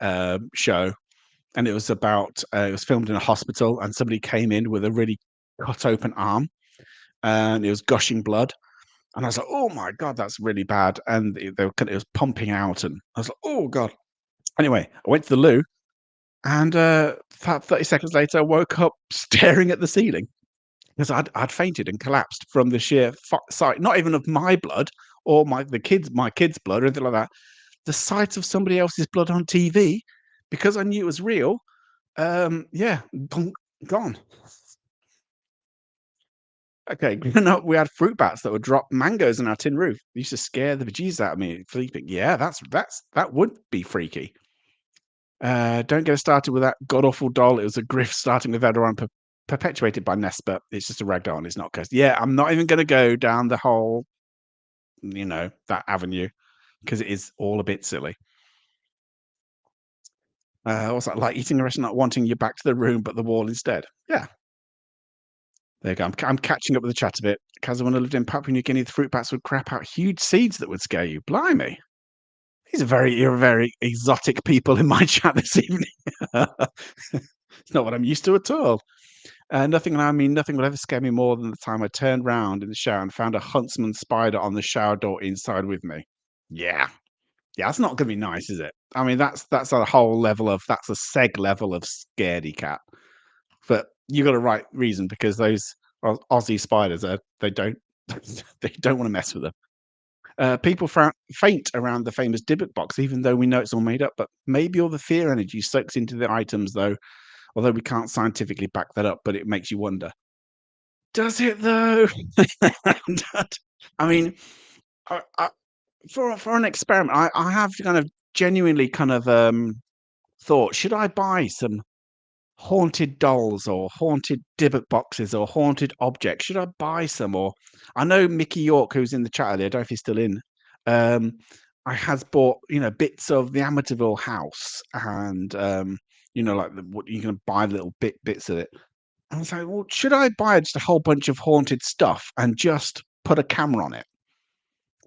[SPEAKER 1] show, and it was about, it was filmed in a hospital, and somebody came in with a really cut open arm, and it was gushing blood, and I was like, "Oh my god, that's really bad," and it was pumping out, and I was like, "Oh god." Anyway, I went to the loo, and, about 30 seconds later, I woke up staring at the ceiling. Because I'd fainted and collapsed from the sheer sight, not even of my blood or my kids' blood or anything like that. The sight of somebody else's blood on TV, because I knew it was real, yeah, gone. Okay, growing up, we had fruit bats that would drop mangoes on our tin roof. It used to scare the bejesus out of me sleeping. Yeah, that would be freaky. Don't get us started with that god awful doll. It was a grift starting with everyone perpetuated by Nest, but it's just a ragdoll and it's not cursed. Yeah, I'm not even going to go down the whole, that avenue because it is all a bit silly. Also, like eating a restaurant, not wanting you back to the room, but the wall instead. Yeah, there you go. I'm catching up with the chat a bit. Because when I lived in Papua New Guinea, the fruit bats would crap out huge seeds that would scare you. Blimey. These are very exotic people in my chat this evening. It's not what I'm used to at all. Nothing will ever scare me more than the time I turned round in the shower and found a huntsman spider on the shower door inside with me. Yeah. Yeah, that's not gonna be nice, is it? I mean, that's a whole level of that's a seg level of scaredy cat. But you got a right reason because those Aussie spiders are they don't they don't want to mess with them. People faint around the famous Dybbuk box, even though we know it's all made up. But maybe all the fear energy soaks into the items, though. Although we can't scientifically back that up, but it makes you wonder. Does it though? I mean, I for an experiment, I have kind of genuinely kind of, thought, should I buy some haunted dolls or haunted Dybbuk boxes or haunted objects? Should I buy some? Or I know Mickey York, who's in the chat earlier, I don't know if he's still in, um, I has bought, bits of the Amityville house and, like the what you can buy little bits of it. I was like, "Well, should I buy just a whole bunch of haunted stuff and just put a camera on it?"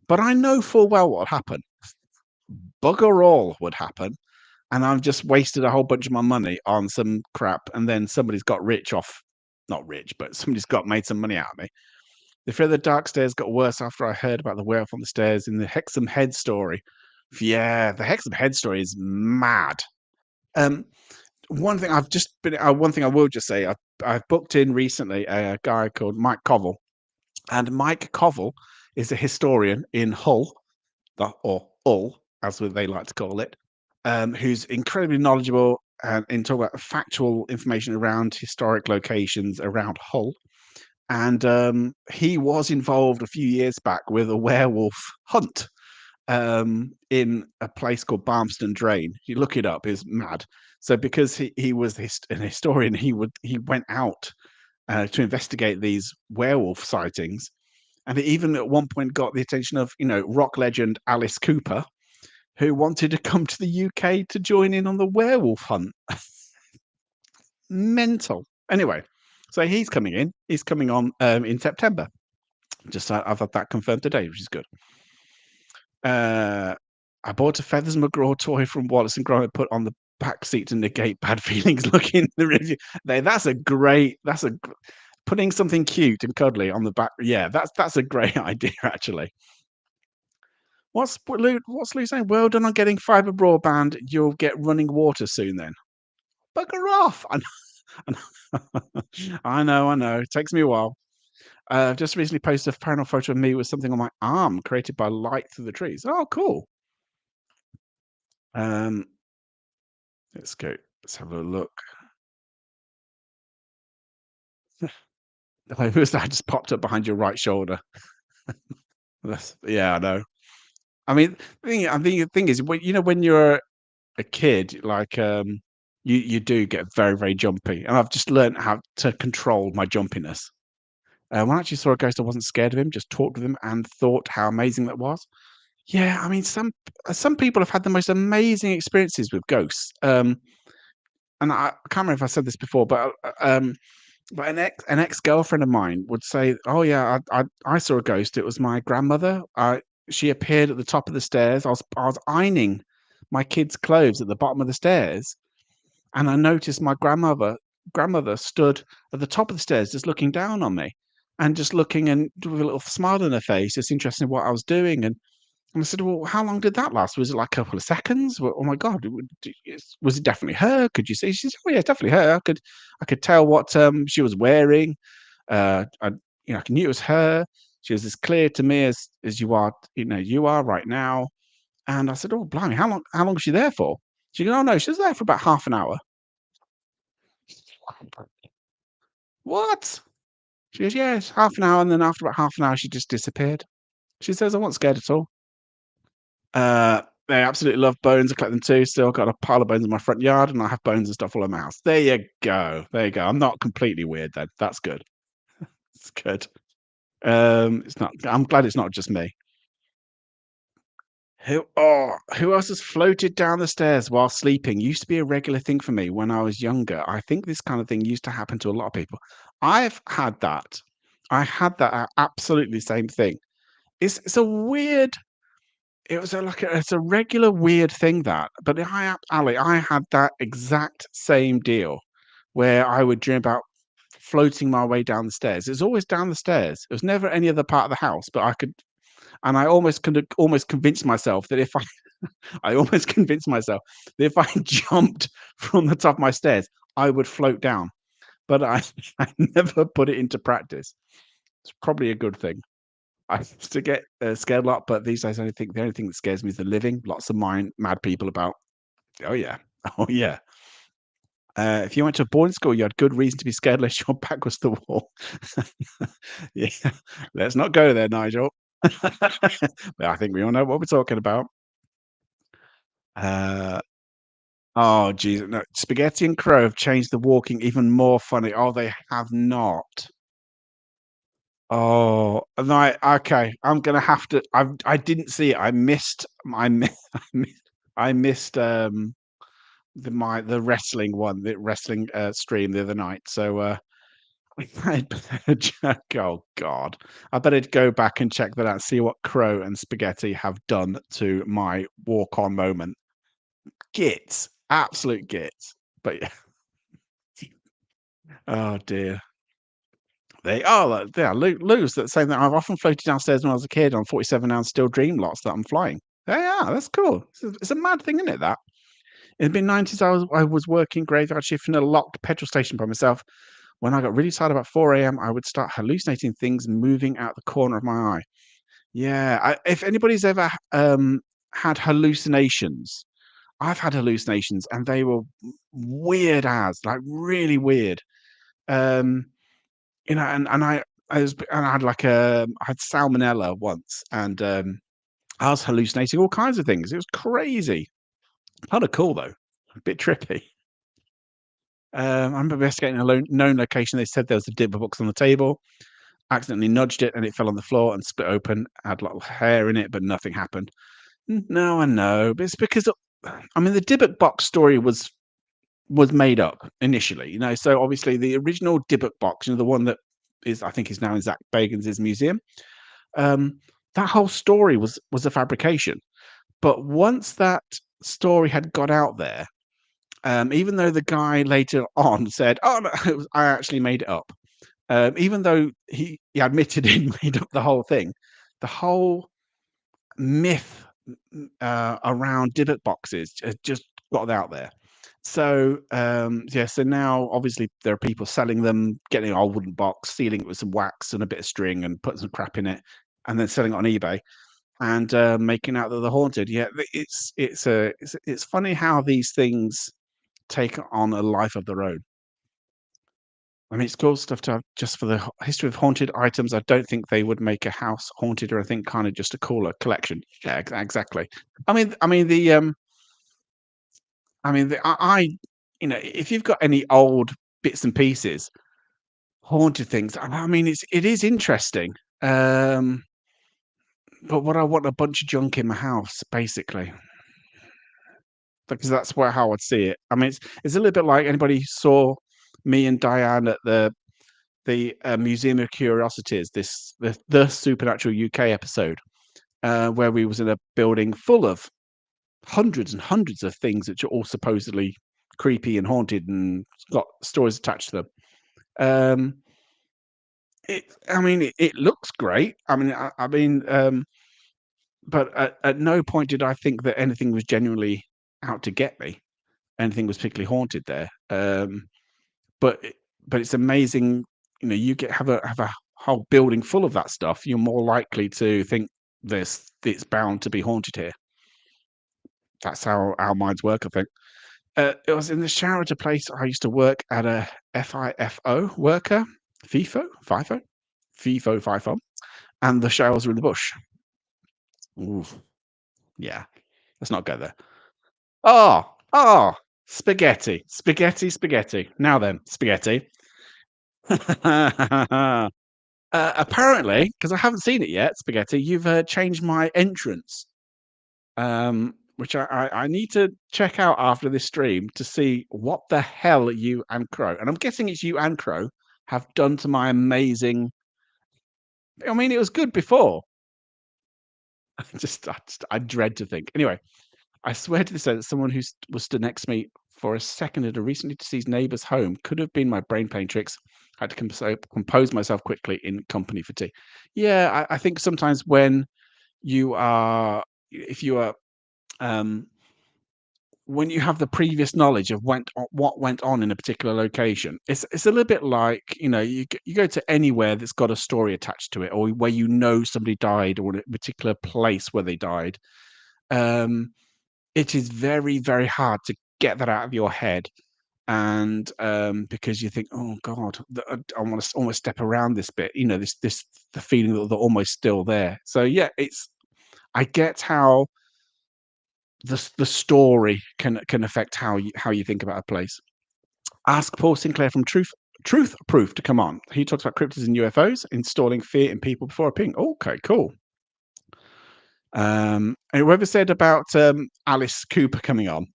[SPEAKER 1] But I know full well what would happen. Bugger all would happen, and I've just wasted a whole bunch of my money on some crap, and then somebody's got rich off not rich, but somebody's got made some money out of me. The Fear of the Dark Stairs got worse after I heard about the werewolf on the stairs in the Hexam Head story. Yeah, the Hexam Head story is mad. Um, one thing I will just say, I've booked in recently a guy called Mike Covell, and Mike Covell is a historian in Hull, or Hull, as they like to call it, who's incredibly knowledgeable in talking about factual information around historic locations around Hull. And he was involved a few years back with a werewolf hunt in a place called Barmston Drain. You look it up; it's mad. So because he was an historian, he went out to investigate these werewolf sightings, and it even at one point got the attention of rock legend Alice Cooper, who wanted to come to the UK to join in on the werewolf hunt. Mental. Anyway, so he's coming in. He's coming on in September. Just I've had that confirmed today, which is good. Uh, I bought a Feathers McGraw toy from Wallace and Gromit, put on the back seat to negate bad feelings. Look in the review. That's a great. Putting something cute and cuddly on the back. Yeah, that's a great idea actually. What's Lou saying? Well done on getting fiber broadband. You'll get running water soon. Then bugger off. I know. I know. It takes me a while. I've just recently posted a paranormal photo of me with something on my arm created by light through the trees. Oh, cool. Um, let's go. Let's have a look. Who's that just popped up behind your right shoulder? Yeah, I know. I mean, the thing is, when you're a kid, like you do get very, very jumpy, and I've just learned how to control my jumpiness. When I actually saw a ghost, I wasn't scared of him. Just talked with him and thought how amazing that was. Yeah, I mean, some people have had the most amazing experiences with ghosts. And I can't remember if I said this before, but an ex-girlfriend of mine would say, "Oh yeah, I saw a ghost. It was my grandmother. She appeared at the top of the stairs. I was ironing my kids' clothes at the bottom of the stairs, and I noticed my grandmother stood at the top of the stairs, just looking down on me, and just looking and with a little smile on her face, just interested in what I was doing." And I said, "Well, how long did that last? Was it like a couple of seconds? Well, oh my god, was it definitely her? Could you see?" She said, "Oh yeah, definitely her. I could tell what she was wearing. I I knew it was her. She was as clear to me as you are right now." And I said, "Oh blimey, how long was she there for?" She goes, "Oh no, she was there for about half an hour." What? She goes, "Yes, half an hour, and then after about half an hour, she just disappeared." She says, "I wasn't scared at all." They absolutely love bones. I collect them too. Still got a pile of bones in my front yard, and I have bones and stuff all over my house. There you go. There you go. I'm not completely weird then. That's good. It's good. It's not. I'm glad it's not just me. Who else has floated down the stairs while sleeping? Used to be a regular thing for me when I was younger. I think this kind of thing used to happen to a lot of people. I've had that. I had that absolutely same thing. It's a weird. It was it's a regular weird thing that, but Ali, I had that exact same deal where I would dream about floating my way down the stairs. It was always down the stairs. It was never any other part of the house, but I almost could almost convince myself that if I almost convinced myself that if I jumped from the top of my stairs, I would float down. But I never put it into practice. It's probably a good thing. I used to get scared a lot, but these days I think the only thing that scares me is the living. Lots of mad people about. Oh yeah, oh yeah. If you went to a boarding school, you had good reason to be scared unless your back was to the wall. Yeah, let's not go there, Nigel. But I think we all know what we're talking about. Uh, oh, Jesus, no, Spaghetti and Crow have changed the walking even more funny. Oh, they have not. Oh, no, okay, I'm gonna have to I didn't see it. I missed I missed, the wrestling one, the wrestling, stream the other night, so, I better check oh god. I better go back and check that out, see what Crow and Spaghetti have done to my walk-on moment. Gits, absolute gits, but yeah. Oh, dear. Yeah, Lou's that saying that I've often floated downstairs when I was a kid on 47-ounce steel dream lots that I'm flying. Yeah, that's cool. It's a mad thing, isn't it, that? In the mid-90s, I was working graveyard shift in a locked petrol station by myself. When I got really tired about 4 a.m., I would start hallucinating things moving out the corner of my eye. Yeah, if anybody's ever, had hallucinations, I've had hallucinations, and they were weird as, like, really weird. Um and I had like I had salmonella once, and I was hallucinating all kinds of things. It was crazy. Kind of cool though, a bit trippy. I remember investigating a known location. They said there was a dipper box on the table. Accidentally nudged it, and it fell on the floor and split open. Had a lot of hair in it, but nothing happened. No, I know, but it's because I mean the Dybbuk box story was made up initially, So obviously the original Dybbuk box, the one that is I think is now in Zach Bagans' museum. Um, that whole story was a fabrication. But once that story had got out there, even though the guy later on said, "Oh no, I actually made it up," even though he admitted he made up the whole thing, the whole myth around Dybbuk boxes just got out there. So yeah, so now obviously there are people selling them, getting an old wooden box, sealing it with some wax and a bit of string, and putting some crap in it, and then selling it on eBay and making out that they're haunted. Yeah, it's funny how these things take on a life of their own. I mean, it's cool stuff to have just for the history of haunted items. I don't think they would make a house haunted, or I think kind of just a cooler collection. Yeah, exactly. I mean, if you've got any old bits and pieces, haunted things. I mean, it is interesting. Um, but what I want a bunch of junk in my house, basically, because that's where how I'd see it. I mean, it's a little bit like anybody who saw me and Diane at the Museum of Curiosities, the Supernatural UK episode, where we was in a building full of hundreds and hundreds of things which are all supposedly creepy and haunted and got stories attached to them. Um, it looks great. But at no point did I think that anything was genuinely out to get me. Anything was particularly haunted there. But it's amazing. You get have a whole building full of that stuff. You're more likely to think this it's bound to be haunted here. That's how our minds work, I think. It was in the shower at a place I used to work at a FIFO worker, FIFO, and the showers were in the bush. Ooh, yeah, let's not go there. Oh, spaghetti. Now then, spaghetti. Apparently, because I haven't seen it yet, spaghetti, you've changed my entrance, which I need to check out after this stream to see what the hell you and Crow, and I'm guessing it's you and Crow, have done to my amazing. I mean, it was good before. I dread to think. Anyway, I swear to this that someone was stood next to me for a second at a recently deceased neighbour's home. Could have been my brain playing tricks. I had to compose myself quickly in company for tea. Yeah, I think sometimes you are, if you are, um, when you have the previous knowledge of what went on in a particular location, it's a little bit like you go to anywhere that's got a story attached to it, or where somebody died, or in a particular place where they died. Um, it is very, very hard to get that out of your head, and, because you think, "Oh god, I wanna almost step around this bit," this the feeling that they're almost still there. So, yeah, I get how the story can affect how you think about a place. Ask Paul Sinclair from Truth Proof to come on. He talks about cryptids and UFOs, installing fear in people before a ping. Okay, cool. And whoever said about, Alice Cooper coming on,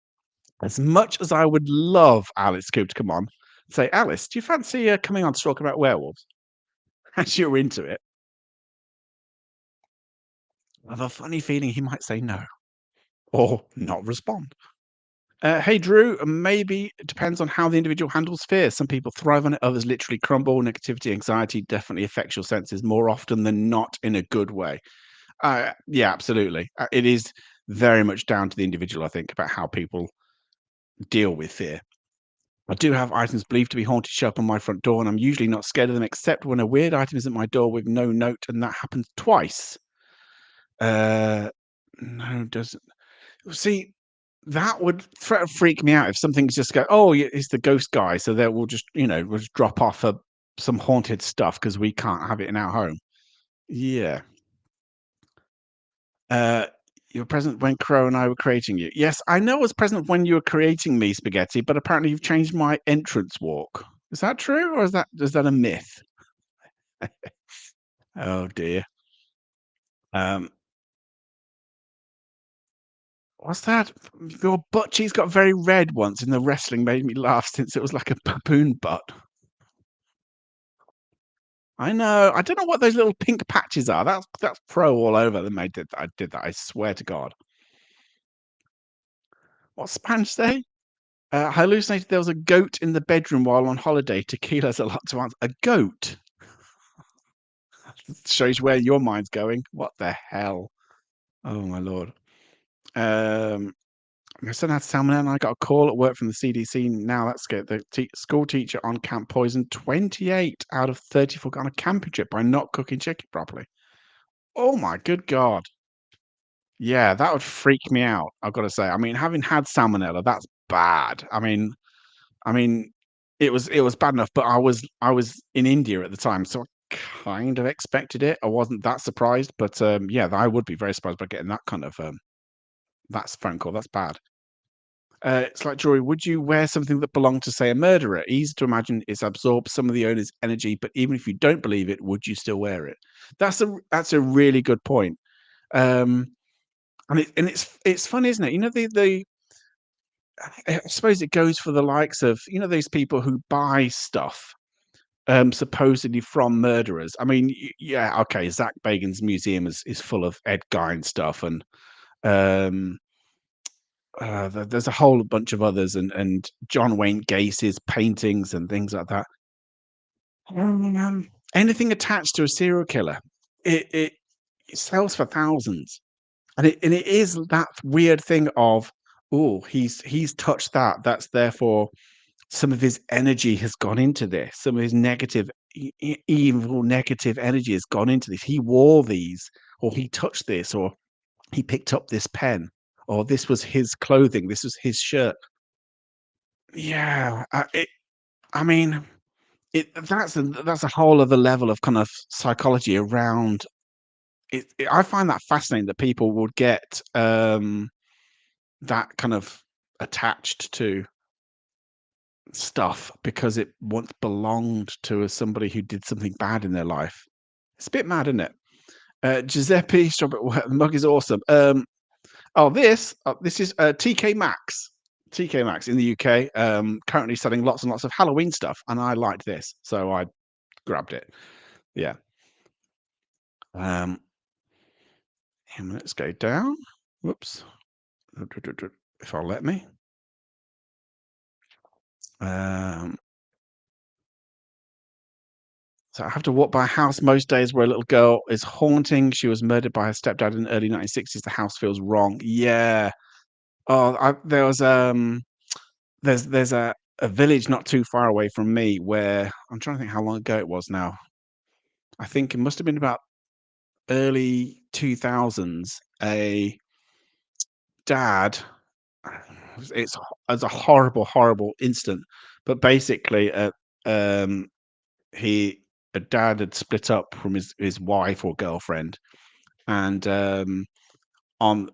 [SPEAKER 1] as much as I would love Alice Cooper to come on, say, "Alice, do you fancy, coming on to talk about werewolves?" As you're into it, I have a funny feeling he might say no or not respond. Hey, Drew, maybe it depends on how the individual handles fear. Some people thrive on it, others literally crumble. Negativity, anxiety definitely affects your senses more often than not in a good way. Yeah, absolutely. It is very much down to the individual, I think, about how people deal with fear. I do have items believed to be haunted show up on my front door, and I'm usually not scared of them except when a weird item is at my door with no note, and that happens twice. Uh, no, doesn't. See, that would freak me out if something's just go, "Oh, yeah, it's the ghost guy," so that we'll just, we'll just drop off some haunted stuff because we can't have it in our home. Yeah. Uh, you were present when Crow and I were creating you. Yes, I know I was present when you were creating me, Spaghetti, but apparently you've changed my entrance walk. Is that true, or is that a myth? Oh dear. Um, what's that? Your butt cheeks got very red once in the wrestling made me laugh since it was like a baboon butt. I know. I don't know what those little pink patches are. That's pro all over them. I did that. I swear to God. What's Spanish say? I hallucinated there was a goat in the bedroom while on holiday. Tequila's a lot to answer. A goat shows where your mind's going. What the hell? Oh my lord. Um, my son had salmonella, and I got a call at work from the CDC. Now that's scared. The school teacher on camp poisoned 28 out of 34 on a camping trip by not cooking chicken properly. Oh my good God. Yeah, that would freak me out, I've gotta say. I mean, having had salmonella, that's bad. I mean, it was bad enough, but I was in India at the time, so I kind of expected it. I wasn't that surprised, but, yeah, I would be very surprised by getting that kind of, that's phone call, that's bad. It's like, Jory, would you wear something that belonged to, say, a murderer? Easy to imagine it's absorbed some of the owner's energy, but even if you don't believe it, would you still wear it? That's a really good point. Um, and it's fun, isn't it? I suppose it goes for the likes of, those people who buy stuff, supposedly from murderers. I mean, yeah, okay, Zach Bagans' museum is full of Ed Gein stuff, and um, there's a whole bunch of others, and John Wayne Gacy's paintings and things like that. Anything attached to a serial killer, it it sells for thousands. And it is that weird thing of, oh, he's touched that. That's therefore some of his energy has gone into this. Some of his negative, evil, negative energy has gone into this. He wore these, or he touched this, or he picked up this pen, or this was his clothing. This was his shirt. Yeah, I mean, that's a whole other level of kind of psychology around it. I find that fascinating that people would get that kind of attached to stuff because it once belonged to somebody who did something bad in their life. It's a bit mad, isn't it? Giuseppe Strawberry the mug is awesome. This is TK Maxx. TK Maxx in the UK, currently selling lots and lots of Halloween stuff, and I liked this, so I grabbed it. Yeah. Um, and let's go down. Whoops. If I'll let me. Um, So I have to walk by a house most days where a little girl is haunting. She was murdered by her stepdad in the early 1960s. The house feels wrong. Yeah. Oh, there's a village not too far away from me where I'm trying to think how long ago it was now. I think it must have been about early 2000s. A dad. It's a horrible, horrible incident, but basically, um, he a dad had split up from his wife or girlfriend, and on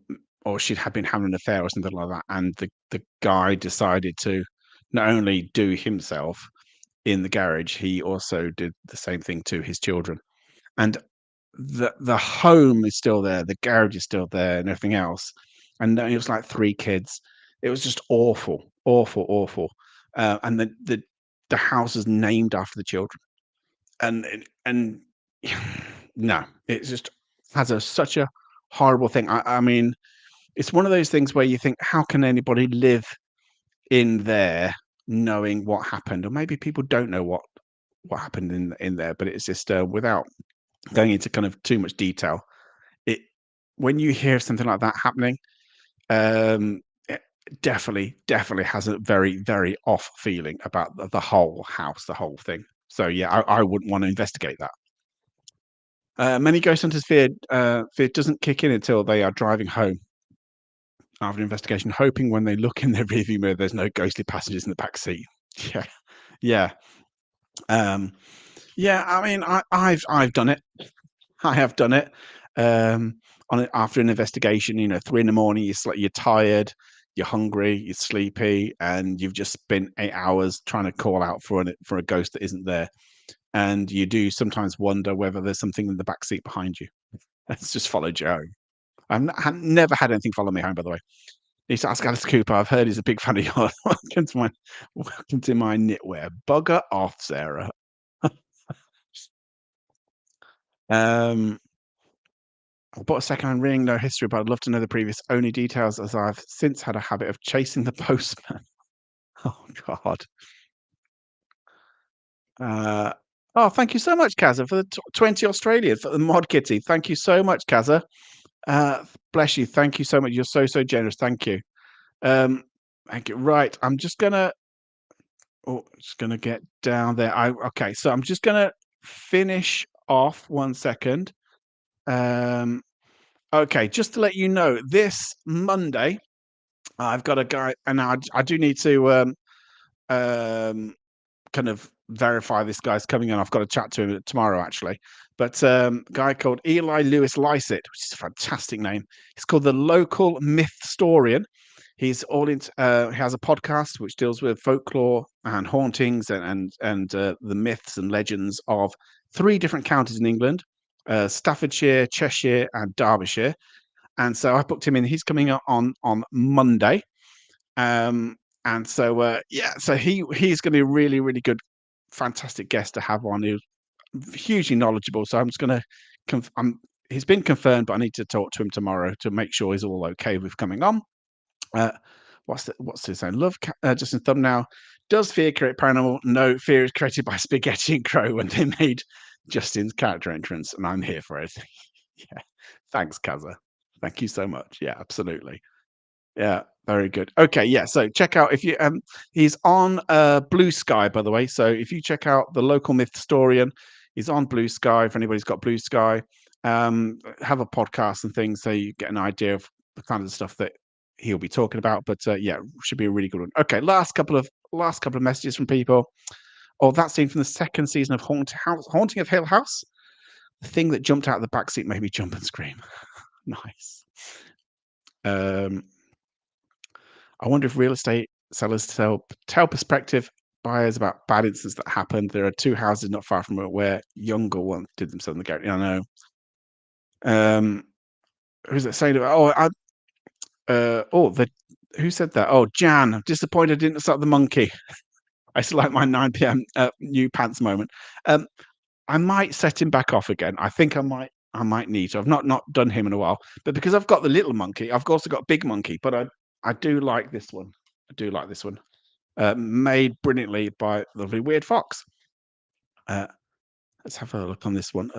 [SPEAKER 1] or she had been having an affair or something like that, and the guy decided to not only do himself in the garage, he also did the same thing to his children. And the home is still there, the garage is still there, and everything else. And it was like three kids. It was just awful, awful, awful. And the house is named after the children, and no, it's just has such a horrible thing. I mean, it's one of those things where you think, how can anybody live? in there knowing what happened, or maybe people don't know what happened in there, but it's just without going into kind of too much detail. It when you hear something like that happening, it definitely has a very very off feeling about the whole house, the whole thing. So yeah, I wouldn't want to investigate that. Many ghost hunters fear doesn't kick in until they are driving home after investigation, hoping when they look in their rearview mirror, there's no ghostly passengers in the back seat. Yeah, yeah, um, yeah. I mean, I've done it. I have done it. On it after an investigation, 3 in the morning, you're tired, you're hungry, you're sleepy, and you've just spent 8 hours trying to call out for a ghost that isn't there. And you do sometimes wonder whether there's something in the back seat behind you that's just followed you home. I've never had anything follow me home, by the way. Need to ask Alice Cooper. I've heard he's a big fan of yours. Welcome to my knitwear. Bugger off, Sarah. Um, I bought a second-hand ring, no history, but I'd love to know the previous only details as I've since had a habit of chasing the postman. Oh God. Uh, oh, thank you so much, Kazza, for the 20 Australian for the mod kitty. Thank you so much, Kazza. Bless you. Thank you so much. You're so generous. Thank you. Um, thank you. Right. Just gonna get down there. Okay, so I'm just gonna finish off 1 second. Um, okay, just to let you know, this Monday I've got a guy, and I do need to um, kind of verify this guy's coming in. I've got to chat to him tomorrow, actually. But a guy called Eli Lewis Lysett, which is a fantastic name. He's called the Local Mythstorian. He's all into. He has a podcast which deals with folklore and hauntings and the myths and legends of 3 different counties in England: Staffordshire, Cheshire, and Derbyshire. And so I booked him in. He's coming up on Monday. And so yeah, so he's going to be a really really good, fantastic guest to have on. Who's hugely knowledgeable. So I'm just going to. He's been confirmed, but I need to talk to him tomorrow to make sure he's all okay with coming on. Uh, what's his name? Justin Thumbnail. Does fear create paranormal? No, fear is created by Spaghetti and Crow when they made Justin's character entrance, and I'm here for it. Yeah, thanks, Kaza. Thank you so much. Yeah, absolutely. Yeah, very good. Okay, yeah. So check out if you he's on Blue Sky, by the way. So if you check out the Local Myth Historian, he's on Blue Sky. If anybody's got Blue Sky, have a podcast and things so you get an idea of the kind of stuff that he'll be talking about. But yeah, should be a really good one. Okay, last couple of messages from people. Oh, that scene from the second season of Haunting of Hill House. The thing that jumped out of the back seat made me jump and scream. Nice. Um, I wonder if real estate sellers tell prospective buyers about bad incidents that happened. There are 2 houses not far from where younger ones did themselves in the garage. I know. Who's it saying about? The who said that? Oh, Jan. I'm disappointed I didn't start the monkey. I still like my 9 p.m. New pants moment. Um, I might set him back off again. I think I might need to. I've not done him in a while, but because I've got the little monkey, I've also got big monkey. But I do like this one. I do like this one. Made brilliantly by lovely Weird Fox. Uh, let's have a look on this one.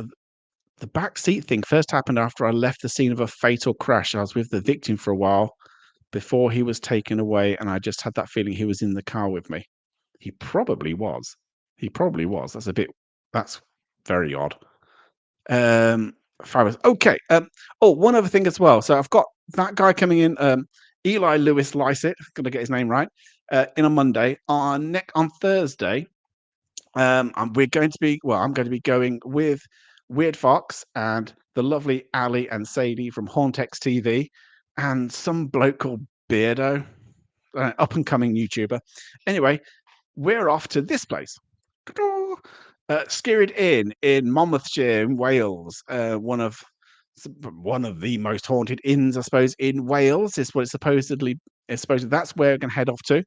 [SPEAKER 1] The back seat thing first happened after I left the scene of a fatal crash. I was with the victim for a while before he was taken away, and I just had that feeling he was in the car with me. He probably was. He probably was. That's very odd. Fabulous. Okay. One other thing as well. So I've got that guy coming in, Eli Lewis Lysett. Got to get his name right. In on Monday. On Thursday, we're going to be. Well, I'm going to be going with Weird Fox and the lovely Ali and Sadie from Hauntex TV, and some bloke called Beardo, up and coming YouTuber. Anyway, we're off to this place. Skirrid Inn in Monmouthshire in Wales. One of the most haunted inns, I suppose, in Wales is what it's supposedly. Supposedly that's where we're going to head off to.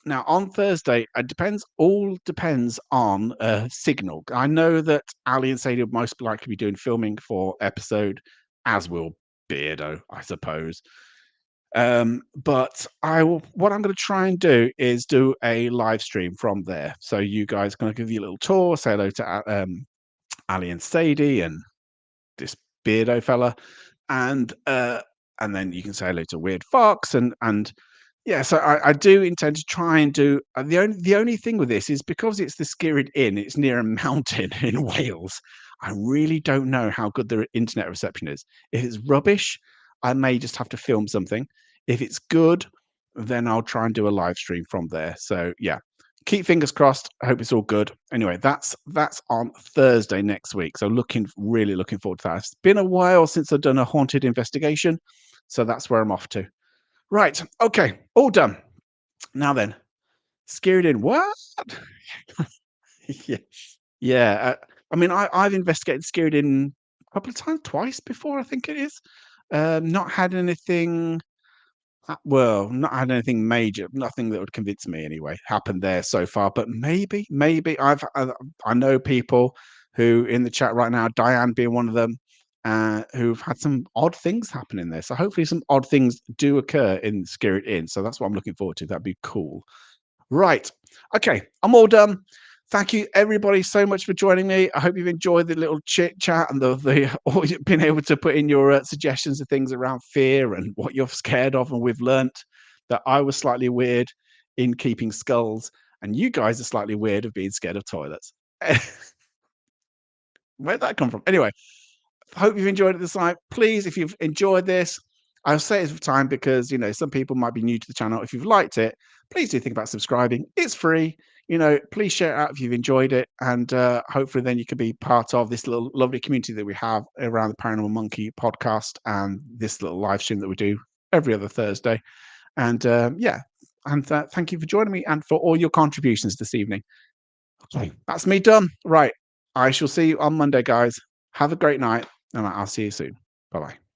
[SPEAKER 1] Now on Thursday, it depends on signal. I know that Ali and Sadie will most likely be doing filming for episode, as will Beardo, I suppose. But what I'm going to try and do is do a live stream from there. So you guys going to give you a little tour, say hello to Ali and Sadie and this beardo fella, and uh, and then you can say hello to Weird Fox and yeah. So I do intend to try and do the only thing with this is because it's the Skirrid Inn, it's near a mountain in Wales. I really don't know how good the internet reception is. If it's rubbish, I may just have to film something. If it's good, then I'll try and do a live stream from there. So yeah, keep fingers crossed. I hope it's all good. Anyway, that's on Thursday next week. So really looking forward to that. It's been a while since I've done a haunted investigation, so that's where I'm off to. Right. Okay. All done. Now then, scared in what? Yeah. Yeah. I mean, I've investigated scared in a couple of times, twice before. I think it is. Not had anything. Well, not had anything major, nothing that would convince me anyway, happened there so far, but maybe I know people who in the chat right now, Diane being one of them, who've had some odd things happen in there. So hopefully some odd things do occur in Spirit Inn. So that's what I'm looking forward to. That'd be cool. Right. Okay. I'm all done. Thank you, everybody, so much for joining me. I hope you've enjoyed the little chit chat and the or you've been able to put in your suggestions of things around fear and what you're scared of. And we've learnt that I was slightly weird in keeping skulls, and you guys are slightly weird of being scared of toilets. Where'd that come from? Anyway, hope you've enjoyed it this time. Please, if you've enjoyed this, I'll say it for time because some people might be new to the channel. If you've liked it, please do think about subscribing. It's free. Please share it out if you've enjoyed it, and hopefully then you can be part of this little lovely community that we have around the Paranormal Monkey podcast and this little live stream that we do every other Thursday. And yeah, and thank you for joining me and for all your contributions this evening. Okay, that's me done. Right, I shall see you on Monday, guys. Have a great night, and I'll see you soon. Bye bye.